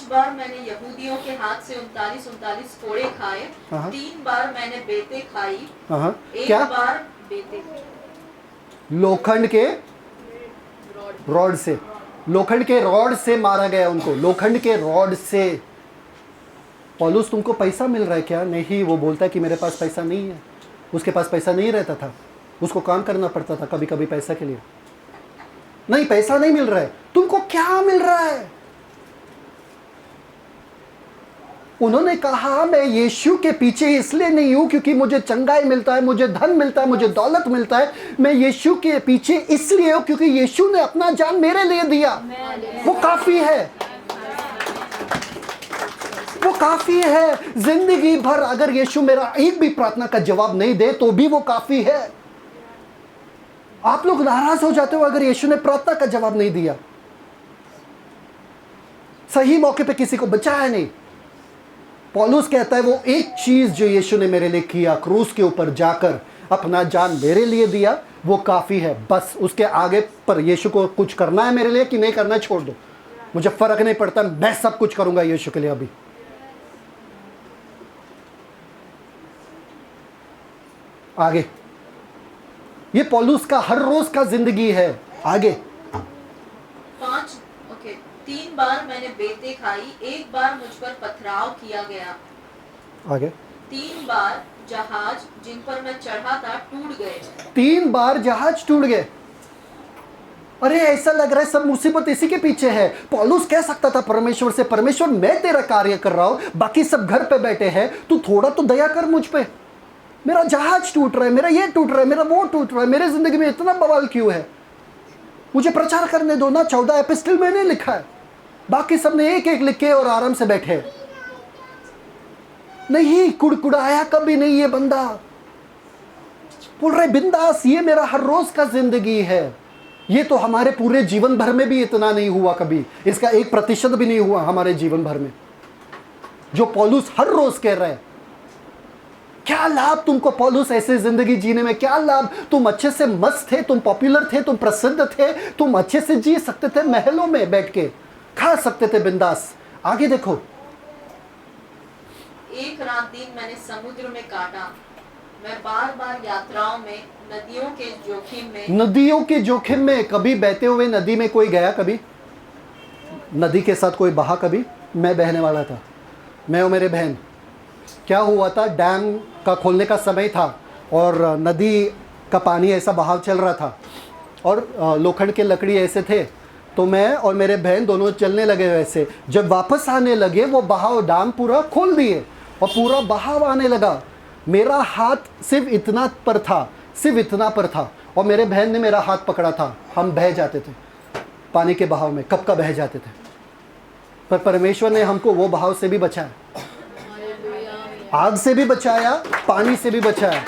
बार मैंने यहूदियों के हाथ से 39 कोड़े खाए, हाँ। 3 बार मैंने बेतें खाई, हाँ, एक क्या? बार बेतें, लोखंड के रॉड से, लोखंड के रॉड से मारा गया उनको, लोखंड के रॉड से। पौलुस तुमको पैसा मिल रहा है क्या? नहीं, वो बोलता है कि मेरे पास पैसा नहीं है। उसके पास पैसा नहीं रहता था, उसको काम करना पड़ता था कभी कभी पैसा के लिए। नहीं, पैसा नहीं मिल रहा है, तुमको क्या मिल रहा है? उन्होंने कहा मैं यीशु के पीछे इसलिए नहीं हूं क्योंकि मुझे चंगाई मिलता है, मुझे धन मिलता है, मुझे दौलत मिलता है। मैं यीशु के पीछे इसलिए हूं क्योंकि यीशु ने अपना जान मेरे लिए दिया। वो काफी है, वो काफी है। जिंदगी भर अगर यीशु मेरा एक भी प्रार्थना का जवाब नहीं दे तो भी वो काफी है। आप लोग नाराज हो जाते हो अगर यीशु ने प्रार्थना का जवाब नहीं दिया, सही मौके पे किसी को बचाया नहीं। पौलुस कहता है वो एक चीज जो यीशु ने मेरे लिए किया, क्रूस के ऊपर जाकर अपना जान मेरे लिए दिया, वो काफी है। बस उसके आगे पर यीशु को कुछ करना है मेरे लिए कि नहीं करना है छोड़ दो, मुझे फर्क नहीं पड़ता, मैं सब कुछ करूंगा यीशु के लिए। अभी आगे ये पौलुस का हर रोज का जिंदगी है। आगे 3 बार मैंने बेतें खाई, एक बार मुझ पर पथराव किया गया, आगे 3 बार जहाज जिन पर मैं चढ़ा था टूट गए। 3 बार जहाज टूट गए। अरे ऐसा लग रहा है सब मुसीबत इसी के पीछे है। पौलुस कह सकता था परमेश्वर से, परमेश्वर मैं तेरा कार्य कर रहा हूं, बाकी सब घर पे बैठे हैं, तू थोड़ा तो दया कर मुझ पे। मेरा जहाज टूट रहा है, मेरा ये टूट रहा है, मेरा वो टूट रहा है, मेरे जिंदगी में इतना बवाल क्यों है? मुझे प्रचार करने दो ना। 14 एपिस्टल मैंने लिखा है, बाकी सब ने एक एक लिखे और आराम से बैठे। नहीं कुड़कुड़ाया कभी नहीं ये बंदा, बोल रहे बिंदास ये मेरा हर रोज का जिंदगी है। ये तो हमारे पूरे जीवन भर में भी इतना नहीं हुआ कभी, इसका 1% भी नहीं हुआ हमारे जीवन भर में जो पौलुस हर रोज कह रहा है। क्या लाभ तुमको पौलुस ऐसे जिंदगी जीने में? क्या लाभ? तुम अच्छे से मस्त थे, तुम पॉपुलर थे, तुम प्रसिद्ध थे, तुम अच्छे से जी सकते थे, महलों में बैठ के खा सकते थे बिंदास। आगे देखो, एक रात दिन मैंने समुद्र में काटा, मैं बार बार यात्राओं में नदियों के जोखिम में। नदियों के जोखिम में। कभी बहते हुए नदी में कोई गया? कभी नदी के साथ कोई बहा? कभी मैं बहने वाला था, मैं और मेरे बहन। क्या हुआ था, डैम का खोलने का समय था और नदी का पानी ऐसा बहाव चल रहा था और लोखंड के लकड़ी ऐसे थे, तो मैं और मेरे बहन दोनों चलने लगे वैसे। जब वापस आने लगे वो बहाव डैम पूरा खोल दिए और पूरा बहाव आने लगा। मेरा हाथ सिर्फ इतना पर था, सिर्फ इतना पर था, और मेरे बहन ने मेरा हाथ पकड़ा था। हम बह जाते थे पानी के बहाव में, कब का बह जाते थे। पर परमेश्वर ने हमको वो बहाव से भी बचाया, आग से भी बचाया, पानी से भी बचाया।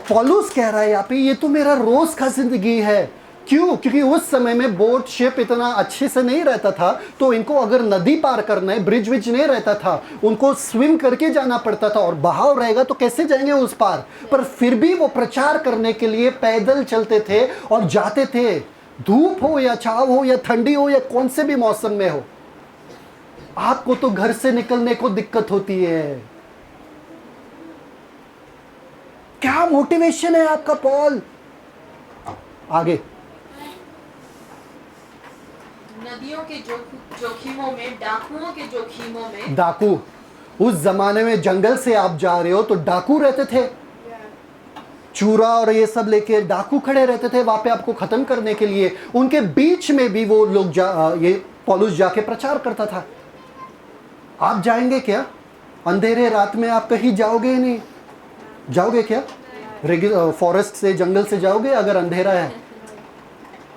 पौलुस कह रहा है यहाँ पे ये तो मेरा रोज का जिंदगी है। क्यों? क्योंकि उस समय में बोट शिप इतना अच्छे से नहीं रहता था, तो इनको अगर नदी पार करना है, ब्रिज विज नहीं रहता था, उनको स्विम करके जाना पड़ता था और बहाव रहेगा तो कैसे जाएंगे उस पार। पर फिर भी वो प्रचार करने के लिए पैदल चलते थे और जाते थे, धूप हो या छाव हो या ठंडी हो या कौन से भी मौसम में हो। आपको तो घर से निकलने को दिक्कत होती है। क्या मोटिवेशन है आपका पॉल? आगे नदियों के जोखिमों में, डाकुओं के जोखिमों में। डाकू, उस जमाने में जंगल से आप जा रहे हो तो डाकू रहते थे, चूरा और ये सब लेके डाकू खड़े रहते थे वहां पे आपको खत्म करने के लिए। उनके बीच में भी वो लोग ये पौलुस जाके प्रचार करता था। आप जाएंगे क्या? अंधेरे रात में आप कहीं जाओगे नहीं? जाओगे क्या? फॉरेस्ट से, जंगल से जाओगे अगर अंधेरा है?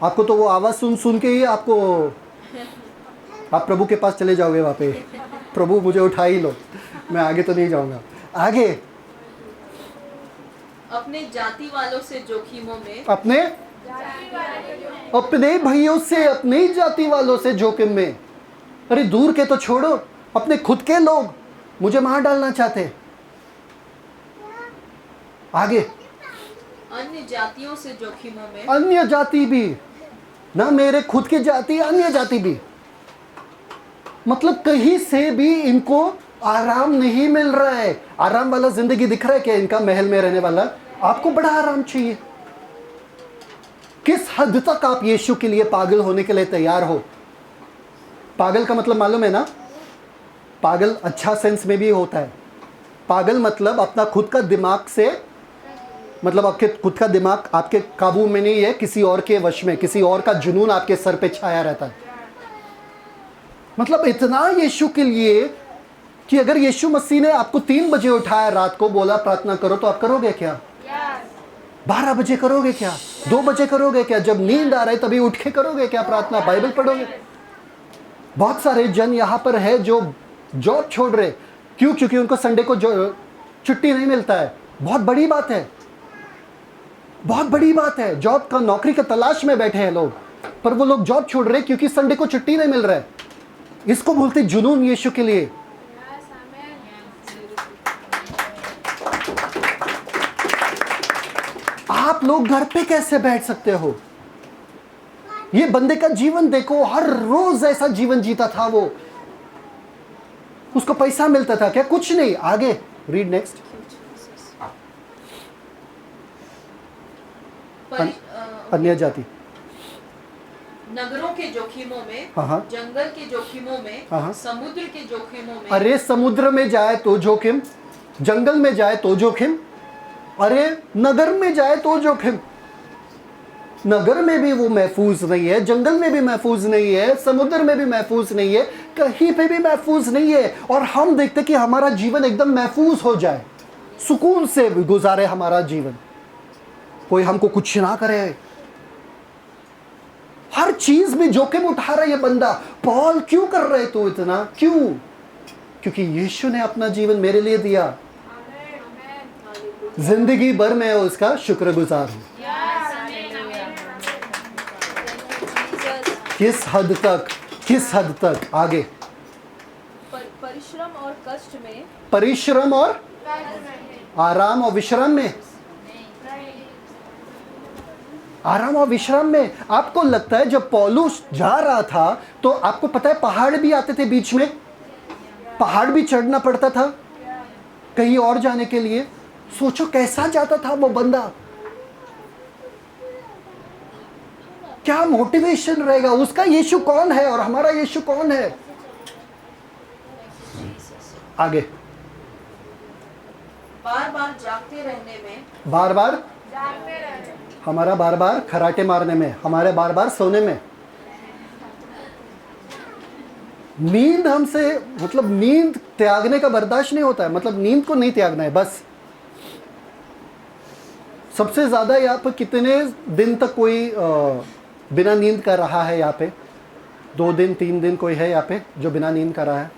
आपको तो वो आवाज़ सुन सुन के ही आप प्रभु के पास चले जाओगे वहाँ पे, प्रभु मुझे उठा ही लो, मैं आगे तो नहीं जाऊँगा। आगे अपने जाति वालों से जोखिमों में, अपने भाइयों से, अपने ही जाति वालों से जोखिम में। अरे दूर के तो छोड़ो, अपने खुद के लोग मुझे मार डालना चाहते। आगे अन्य जातियों से जोखिमों में। अन्य जाति भी ना, मेरे खुद की जाति, अन्य जाति भी। मतलब कहीं से भी इनको आराम नहीं मिल रहा है। आराम वाला जिंदगी दिख रहा है क्या इनका, महल में रहने वाला? आपको बड़ा आराम चाहिए। किस हद तक आप यीशु के लिए पागल होने के लिए तैयार हो? पागल का मतलब मालूम है ना? पागल अच्छा सेंस में भी होता है। पागल मतलब अपना खुद का दिमाग से, मतलब आपके खुद का दिमाग आपके काबू में नहीं है, किसी और के वश में, किसी और का जुनून आपके सर पे छाया रहता है। मतलब इतना यीशु के लिए कि अगर यीशु मसीह ने आपको 3 बजे उठाया रात को, बोला प्रार्थना करो, तो आप करोगे क्या? 12 बजे करोगे क्या? 2 बजे करोगे क्या? जब नींद आ रही तभी उठ के करोगे क्या प्रार्थना? बाइबल पढ़ोगे? बहुत सारे जन यहाँ पर है जो जॉब छोड़ रहे, क्यों? क्योंकि उनको संडे को छुट्टी नहीं मिलता है। बहुत बड़ी बात है, बहुत बड़ी बात है। जॉब का, नौकरी का तलाश में बैठे हैं लोग, पर वो लोग जॉब छोड़ रहे क्योंकि संडे को छुट्टी नहीं मिल रहा है। इसको बोलते जुनून यीशु के लिए। आप लोग घर पे कैसे बैठ सकते हो? ये बंदे का जीवन देखो, हर रोज ऐसा जीवन जीता था वो। उसको पैसा मिलता था क्या? कुछ नहीं। आगे रीड नेक्स्ट। अन्य जाति नगरों के जोखिमों में, हाँ। जंगल के जोखिमों में, हाँ। समुद्र के जोखिमों में। अरे समुद्र में जाए तो जोखिम, जंगल में जाए तो जोखिम, अरे नगर में जाए तो जोखिम। नगर में भी वो महफूज नहीं है, जंगल में भी महफूज नहीं है, समुद्र में भी महफूज नहीं है, कहीं पे भी महफूज नहीं है। और हम देखते कि हमारा जीवन एकदम महफूज हो जाए, सुकून से गुजारे हमारा जीवन, कोई हमको कुछ ना करे। हर चीज में जोखिम उठा रहा है ये बंदा। पॉल क्यों कर रहे तू इतना? क्यों? क्योंकि यीशु ने अपना जीवन मेरे लिए दिया। जिंदगी भर मैं उसका शुक्रगुजार हूं। किस हद तक, किस हद तक? आगे। परिश्रम और कष्ट में, परिश्रम और आराम और विश्राम में, आराम और विश्राम में। आपको लगता है जब पौलुस जा रहा था तो आपको पता है पहाड़ भी आते थे बीच में, पहाड़ भी चढ़ना पड़ता था कहीं और जाने के लिए। सोचो कैसा जाता था वो बंदा, क्या मोटिवेशन रहेगा उसका। यीशु कौन है और हमारा यीशु कौन है? आगे। बार बार जागते रहने में, बार बार, हमारा बार बार खराटे मारने में, हमारे बार बार सोने में। नींद हमसे, मतलब नींद त्यागने का बर्दाश्त नहीं होता है, मतलब नींद को नहीं त्यागना है बस। सबसे ज्यादा यहाँ पर कितने दिन तक कोई बिना नींद कर रहा है? यहाँ पे 2 दिन 3 दिन कोई है यहाँ पे जो बिना नींद कर रहा है?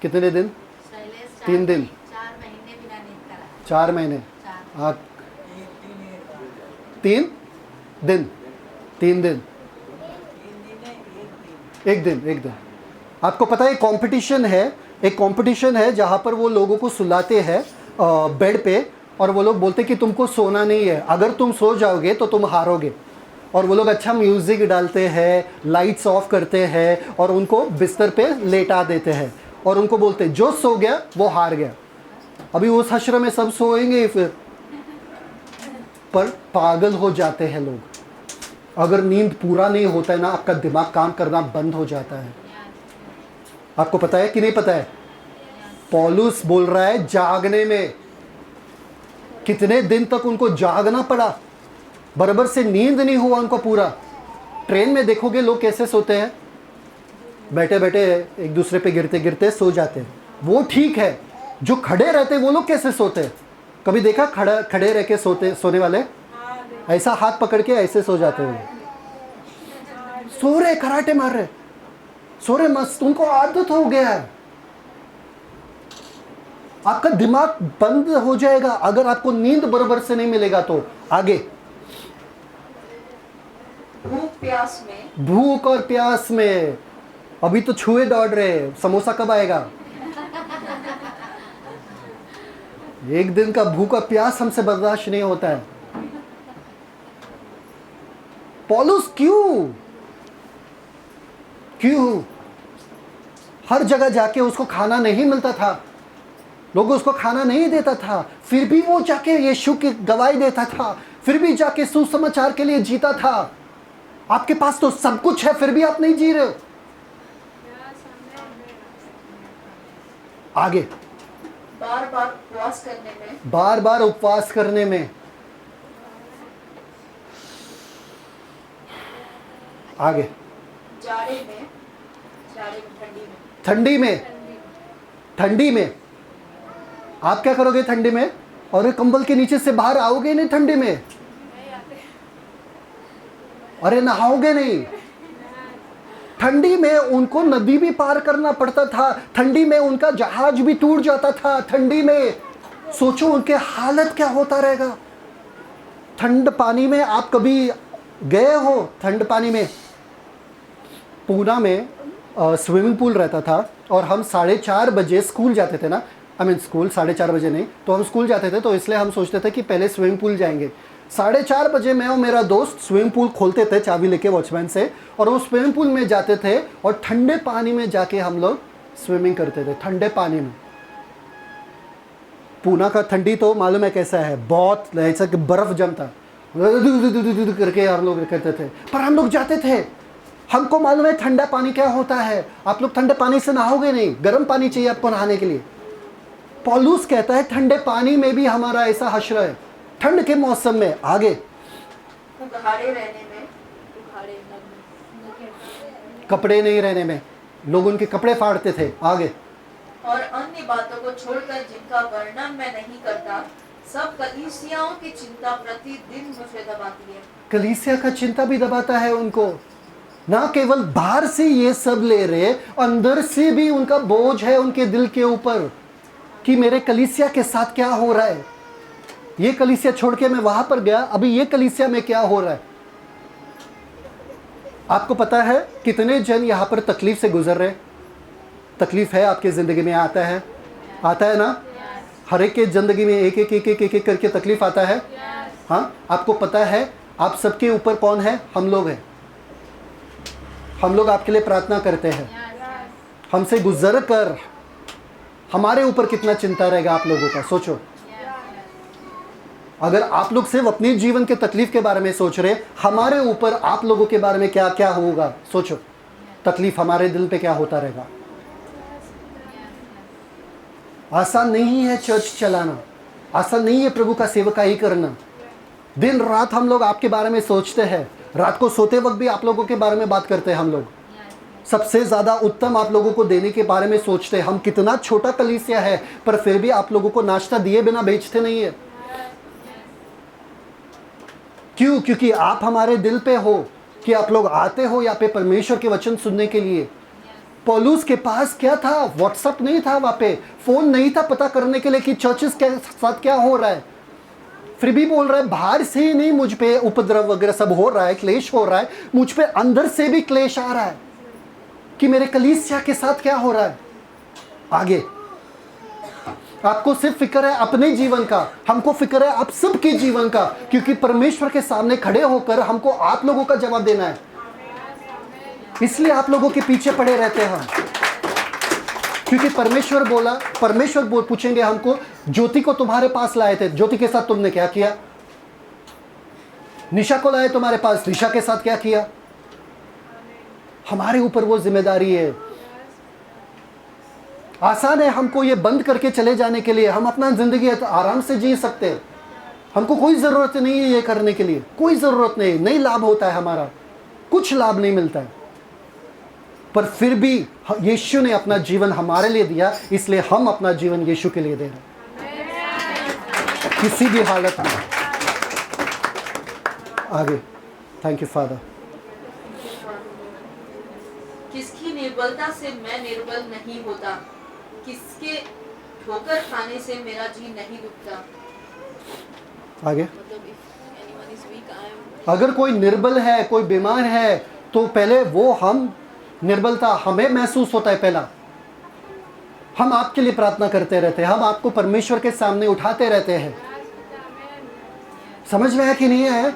कितने दिन? 3 दिन, 4 महीने बिना नींद करा। 4 महीने। हाँ, 3 दिन, 3 दिन, एक दिन। आपको पता है कंपटीशन है, एक कंपटीशन है जहाँ पर वो लोगों को सुलाते हैं बेड पे, और वो लोग बोलते कि तुमको सोना नहीं है, अगर तुम सो जाओगे तो तुम हारोगे। और वो लोग अच्छा म्यूज़िक डालते हैं, लाइट्स ऑफ करते हैं और उनको बिस्तर पे लेटा देते हैं और उनको बोलते हैं जो सो गया वो हार गया। अभी उस हश्र में सब सोएंगे फिर, पर पागल हो जाते हैं लोग। अगर नींद पूरा नहीं होता है ना, आपका दिमाग काम करना बंद हो जाता है। आपको पता है कि नहीं पता है? पौलुस बोल रहा है जागने में, कितने दिन तक उनको जागना पड़ा, बराबर से नींद नहीं हुआ उनको पूरा। ट्रेन में देखोगे लोग कैसे सोते हैं, बैठे बैठे एक दूसरे पे गिरते गिरते सो जाते हैं, वो ठीक है। जो खड़े रहते हैं वो लोग कैसे सोते हैं? कभी देखा खड़े रह के सोने वाले? ऐसा हाथ पकड़ के ऐसे सो जाते हैं, सो रहे, खराटे मार रहे, सो रहे मस्त, उनको आदत हो गया है। आपका दिमाग बंद हो जाएगा अगर आपको नींद बराबर से नहीं मिलेगा तो। आगे। भूख प्यास में, भूख और प्यास में। अभी तो छुए दौड़ रहे, समोसा कब आएगा? एक दिन का भूख और प्यास हमसे बर्दाश्त नहीं होता है। पौलुस क्यों हर जगह जाके उसको खाना नहीं मिलता था, लोग उसको खाना नहीं देता था, फिर भी वो जाके यीशु की गवाही देता था, फिर भी जाके सुसमाचार के लिए जीता था। आपके पास तो सब कुछ है, फिर भी आप नहीं जी रहे हो। आगे, बार बार उपवास करने में, बार बार उपवास करने में। आगे, जाड़े में, ठंडी में, ठंडी में। ठंडी में आप क्या करोगे? ठंडी में और ये कंबल के नीचे से बाहर आओगे नहीं ठंडी में? अरे नहाओगे नहीं। ठंडी में उनको नदी भी पार करना पड़ता था, ठंडी में उनका जहाज भी टूट जाता था। ठंडी में सोचो उनके हालत क्या होता रहेगा। ठंड पानी में आप कभी गए हो? ठंड पानी में पूना में स्विमिंग पूल रहता था और हम 4:30 बजे स्कूल जाते थे ना। स्कूल 4:30 बजे नहीं, तो हम स्कूल जाते थे, तो इसलिए हम सोचते थे कि पहले स्विमिंग पूल जाएंगे। 4:30 बजे मैं और मेरा दोस्त स्विमिंग पूल खोलते थे चाबी लेके वॉचमैन से, और वो स्विमिंग पूल में जाते थे और ठंडे पानी में जाके हम लोग स्विमिंग करते थे। ठंडे पानी में। पूना का ठंडी तो मालूम है कैसा है, बहुत ऐसा कि बर्फ जमता करके हम लोग करते थे, पर हम लोग जाते थे। हमको मालूम है ठंडा पानी क्या होता है। आप लोग ठंडे पानी से नहाओगे नहीं, गर्म पानी चाहिए आपको नहाने के लिए। पौलुस कहता है ठंडे पानी में भी हमारा ऐसा हश्र है, ठंड के मौसम में। आगे, उघाड़े रहने में, कपड़े नहीं रहने में, लोग उनके कपड़े फाड़ते थे। आगे, और अन्य बातों को छोड़कर जिनका वर्णन मैं नहीं करता, सब कलीसियाओं की चिंता प्रतिदिन मुझे दबाती है। कलीसिया का चिंता भी दबाता है उनको। ना केवल बाहर से ये सब ले रहे, अंदर से भी उनका बोझ है उनके दिल के ऊपर कि मेरे कलीसिया के साथ क्या हो रहा है। ये कलीसिया छोड़ के मैं वहां पर गया, अभी ये कलीसिया में क्या हो रहा है। आपको पता है कितने जन यहाँ पर तकलीफ से गुजर रहे? तकलीफ है आपकी ज़िंदगी में, आता है ना? हर एक के ज़िंदगी में एक एक करके तकलीफ आता है। हाँ, आपको पता है आप सबके ऊपर कौन है? हम लोग हैं। हम लोग आपके लिए प्रार्थना करते हैं। हमसे गुजर कर हमारे ऊपर कितना चिंता रहेगा आप लोगों का, सोचो। अगर आप लोग सिर्फ अपने जीवन के तकलीफ के बारे में सोच रहे, हमारे ऊपर आप लोगों के बारे में क्या क्या होगा, सोचो। तकलीफ हमारे दिल पे क्या होता रहेगा। आसान नहीं है चर्च चलाना, आसान नहीं है प्रभु का सेवकाई करना। दिन रात हम लोग आपके बारे में सोचते हैं, रात को सोते वक्त भी आप लोगों के बारे में बात करते हैं। हम लोग सबसे ज़्यादा उत्तम आप लोगों को देने के बारे में सोचते हैं। हम कितना छोटा कलीसिया है, पर फिर भी आप लोगों को नाश्ता दिए बिना बेचते नहीं है। क्यों? क्योंकि आप हमारे दिल पे हो, कि आप लोग आते हो यहाँ पे परमेश्वर के वचन सुनने के लिए। पौलुस के पास क्या था? व्हाट्सएप नहीं था, वहाँ पे फ़ोन नहीं था पता करने के लिए कि चर्चेस के साथ क्या हो रहा है। फिर भी बोल रहा है बाहर से ही नहीं, मुझ पे उपद्रव वगैरह सब हो रहा है, क्लेश हो रहा है, मुझ पे अंदर से भी क्लेश आ रहा है कि मेरे कलीसिया के साथ क्या हो रहा है। आगे, आपको सिर्फ फिक्र है अपने जीवन का, हमको फिक्र है आप सबके जीवन का, क्योंकि परमेश्वर के सामने खड़े होकर हमको आप लोगों का जवाब देना है। इसलिए आप लोगों के पीछे पड़े रहते हैं हम, क्योंकि परमेश्वर पूछेंगे हमको, ज्योति को तुम्हारे पास लाए थे, ज्योति के साथ तुमने क्या किया? निशा को लाए तुम्हारे पास, निशा के साथ क्या किया? हमारे ऊपर वो जिम्मेदारी है। आसान है हमको ये बंद करके चले जाने के लिए, हम अपना जिंदगी आराम से जी सकते हैं। हमको कोई ज़रूरत नहीं है ये करने के लिए, कोई ज़रूरत नहीं लाभ होता है हमारा, कुछ लाभ नहीं मिलता है। पर फिर भी यीशु ने अपना जीवन हमारे लिए दिया, इसलिए हम अपना जीवन यीशु के लिए दे रहे हैं, किसी भी हालत में। आगे, थैंक यू फादर। किसकी निर्बलता से मैं निर्बल नहीं होता, किसके ठोकर खाने से मेरा जी नहीं दुखता। आगे, मतलब if anyone is weak, I am- अगर कोई निर्बल है, कोई बीमार है, तो पहले वो हम निर्बलता हमें महसूस होता है। पहला हम आपके लिए प्रार्थना करते रहते हैं, हम आपको परमेश्वर के सामने उठाते रहते हैं। समझ में है कि नहीं है?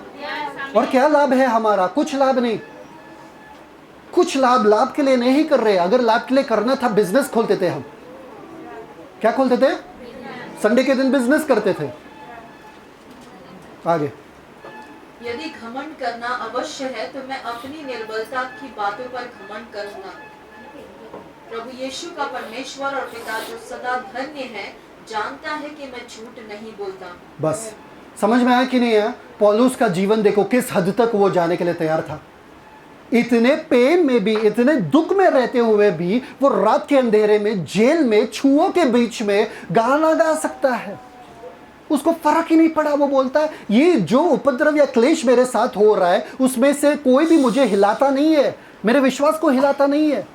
और क्या लाभ है हमारा? कुछ लाभ नहीं। कुछ लाभ के लिए नहीं कर रहे। अगर लाभ के लिए करना था बिजनेस खोलते थे हम। क्या खोलते थे? संडे के दिन बिजनेस करते थे। आगे, यदि घमंड करना अवश्य है तो मैं अपनी निर्बलता की बातों पर घमंड करूंगा। प्रभु यीशु का परमेश्वर और पिता जो सदा धन्य है जानता है कि मैं झूठ नहीं बोलता। बस समझ में आया कि नहीं आया? पौलुस का जीवन देखो किस हद तक वो जाने के लिए तैयार था। इतने पेन में भी, इतने दुख में रहते हुए भी वो रात के अंधेरे में, जेल में, छुओं के बीच में गाना गा सकता है। उसको फर्क ही नहीं पड़ा। वो बोलता है ये जो उपद्रव या क्लेश मेरे साथ हो रहा है उसमें से कोई भी मुझे हिलाता नहीं है, मेरे विश्वास को हिलाता नहीं है।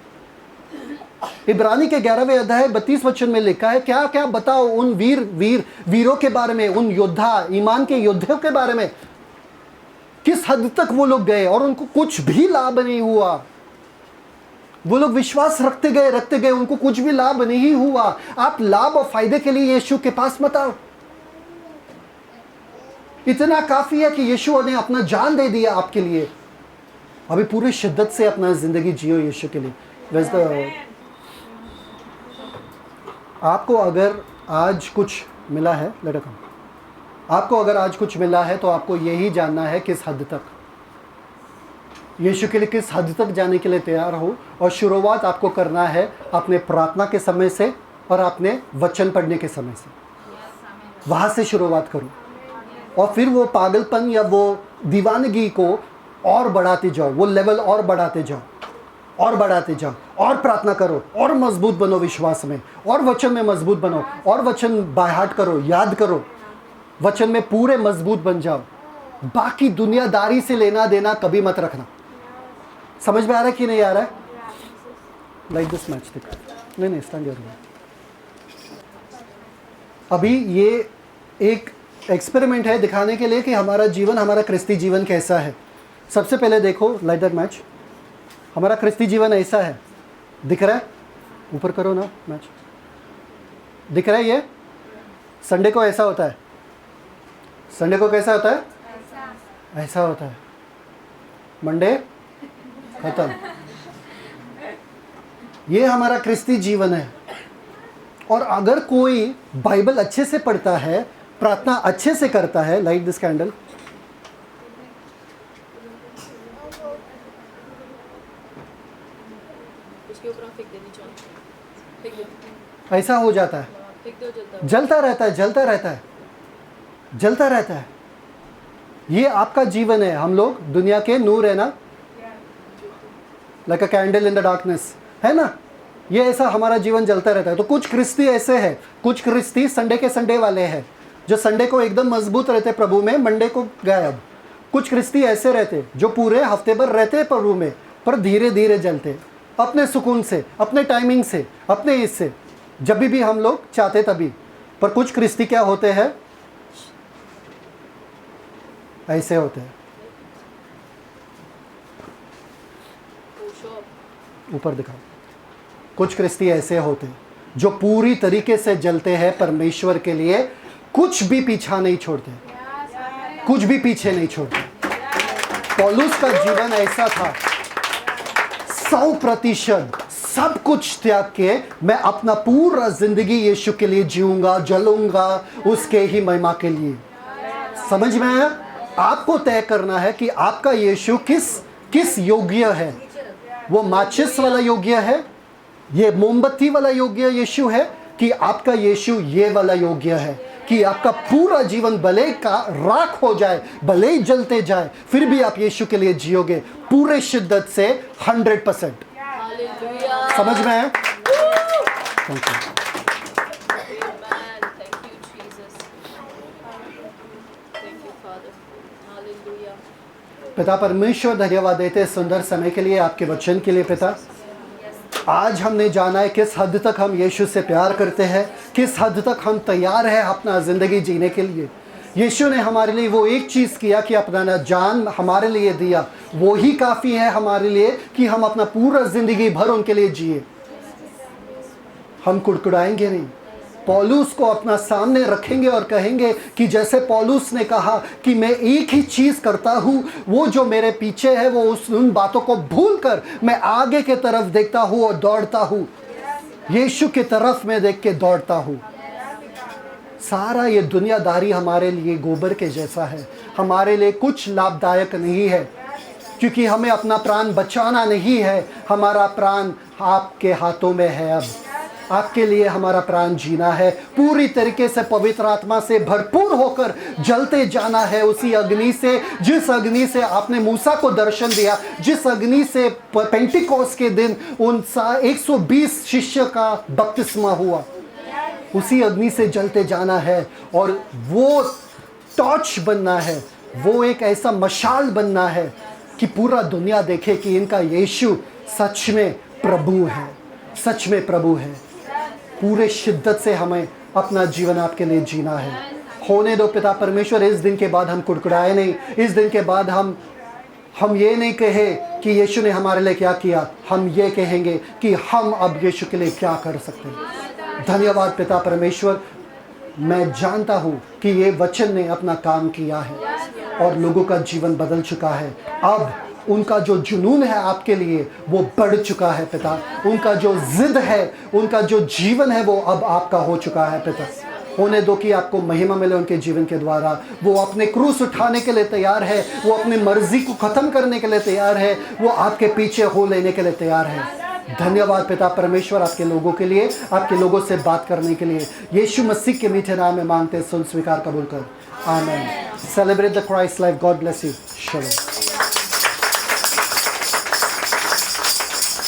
इब्रानी के 11वें अध्याय 32 वचन में लिखा है, क्या क्या बताओ उन वीरों के बारे में, उन योद्धा, ईमान के योद्धाओं के बारे में, किस हद तक वो लोग गए और उनको कुछ भी लाभ नहीं हुआ। वो लोग विश्वास रखते गए, उनको कुछ भी लाभ नहीं हुआ। आप लाभ और फायदे के लिए यीशु के पास मत आओ। इतना काफी है कि यीशु ने अपना जान दे दिया आपके लिए। अभी पूरी शिद्दत से अपना जिंदगी जियो यीशु के लिए। वैसे आपको अगर आज कुछ मिला है, आपको अगर आज कुछ मिला है तो आपको यही जानना है किस हद तक यीशु के लिए, किस हद तक जाने के लिए तैयार हो। और शुरुआत आपको करना है अपने प्रार्थना के समय से और अपने वचन पढ़ने के समय से। वहाँ से शुरुआत करो और फिर वो पागलपन या वो दीवानगी को और बढ़ाते जाओ, वो लेवल और बढ़ाते जाओ और बढ़ाते जाओ और प्रार्थना करो और मजबूत बनो विश्वास में और वचन में मजबूत बनो और वचन बाय हार्ट करो, याद करो, वचन में पूरे मजबूत बन जाओ। बाकी दुनियादारी से लेना देना कभी मत रखना। समझ में आ रहा है कि नहीं आ रहा है? लाइक दिस मैच देखो, नहीं स्टैंड योर। अभी ये एक एक्सपेरिमेंट है दिखाने के लिए कि हमारा जीवन, हमारा क्रिस्ती जीवन कैसा है। सबसे पहले देखो लाइक दैट मैच, हमारा क्रिस्ती जीवन ऐसा है। दिख रहा है? ऊपर करो ना मैच, दिख रहा है? ये संडे को ऐसा होता है। संडे को कैसा होता है? ऐसा होता है। मंडे खत्म। ये हमारा क्रिस्ती जीवन है। और अगर कोई बाइबल अच्छे से पढ़ता है, प्रार्थना अच्छे से करता है, लाइट दिस कैंडल, उसके ऊपर फेंक देनी चाहिए, फेंक दो, ऐसा हो जाता है। फेंक दो, जलता रहता है, जलता रहता है, जलता रहता है। ये आपका जीवन है। हम लोग दुनिया के नूर है ना, like a candle in the darkness, है ना। ये ऐसा हमारा जीवन जलता रहता है। तो कुछ क्रिस्ती ऐसे हैं, कुछ क्रिस्ती संडे के संडे वाले हैं जो संडे को एकदम मजबूत रहते प्रभु में, मंडे को गायब। कुछ क्रिस्ती ऐसे रहते जो पूरे हफ्ते भर रहते प्रभु में पर धीरे धीरे जलते, अपने सुकून से, अपने टाइमिंग से, अपने इससे, जब भी हम लोग चाहते तभी। पर कुछ क्रिस्ती क्या होते हैं? ऐसे होते हैं। ऊपर दिखाओ। कुछ क्रिस्ती ऐसे होते हैं जो पूरी तरीके से जलते हैं परमेश्वर के लिए, कुछ भी पीछा नहीं छोड़ते, कुछ भी पीछे नहीं छोड़ते। पौलुस का जीवन ऐसा था। 100% सब कुछ त्याग के मैं अपना पूरा जिंदगी यीशु के लिए जीऊंगा, जलूंगा उसके ही महिमा के लिए। समझ में आया? आपको तय करना है कि आपका यीशु किस योग्य है। वो माचिस वाला योग्य है, ये मोमबत्ती वाला योग्य यीशु है, कि आपका यीशु ये वाला योग्य है कि आपका पूरा जीवन भले का राख हो जाए, भले ही जलते जाए, फिर भी आप यीशु के लिए जियोगे पूरे शिद्दत से 100%। समझ में आया? Thank you. पिता परमेश्वर धन्यवाद देते सुंदर समय के लिए, आपके वचन के लिए। पिता आज हमने जाना है किस हद तक हम यीशु से प्यार करते हैं, किस हद तक हम तैयार हैं अपना ज़िंदगी जीने के लिए। यीशु ने हमारे लिए वो एक चीज़ किया कि अपना जान हमारे लिए दिया, वो ही काफ़ी है हमारे लिए कि हम अपना पूरा ज़िंदगी भर उनके लिए जिए। हम कुड़कुड़ाएंगे नहीं, पौलुस को अपना सामने रखेंगे और कहेंगे कि जैसे पौलुस ने कहा कि मैं एक ही चीज़ करता हूँ, वो जो मेरे पीछे है वो उन बातों को भूलकर मैं आगे के तरफ देखता हूँ और दौड़ता हूँ, यीशु की तरफ मैं देख के दौड़ता हूँ। सारा ये दुनियादारी हमारे लिए गोबर के जैसा है, हमारे लिए कुछ लाभदायक नहीं है, क्योंकि हमें अपना प्राण बचाना नहीं है, हमारा प्राण आपके हाथों में है। अब आपके लिए हमारा प्राण जीना है, पूरी तरीके से पवित्र आत्मा से भरपूर होकर जलते जाना है उसी अग्नि से, जिस अग्नि से आपने मूसा को दर्शन दिया, जिस अग्नि से पेंटिकोस्ट के दिन उन 120 शिष्य का बपतिस्मा हुआ, उसी अग्नि से जलते जाना है। और वो टॉर्च बनना है, वो एक ऐसा मशाल बनना है कि पूरा दुनिया देखे कि इनका यीशु सच में प्रभु है, सच में प्रभु है। पूरे शिद्दत से हमें अपना जीवन आपके लिए जीना है। होने दो पिता परमेश्वर, इस दिन के बाद हम कुड़कुड़ाए नहीं, इस दिन के बाद हम ये नहीं कहे कि यीशु ने हमारे लिए क्या किया, हम ये कहेंगे कि हम अब यीशु के लिए क्या कर सकते हैं। धन्यवाद पिता परमेश्वर, मैं जानता हूँ कि ये वचन ने अपना काम किया है और लोगों का जीवन बदल चुका है। अब उनका जो जुनून है आपके लिए वो बढ़ चुका है पिता, उनका जो जिद है, उनका जो जीवन है वो अब आपका हो चुका है पिता। होने दो कि आपको महिमा मिले उनके जीवन के द्वारा। वो अपने क्रूस उठाने के लिए तैयार है, वो अपनी मर्जी को ख़त्म करने के लिए तैयार है, वो आपके पीछे हो लेने के लिए तैयार है। धन्यवाद पिता परमेश्वर आपके लोगों के लिए, आपके लोगों से बात करने के लिए। यीशु मसीह के मीठे नाम में मांगते, सुन, स्वीकार, कबूल कर। आमीन। Celebrate the Christ life. God bless you. Shalom.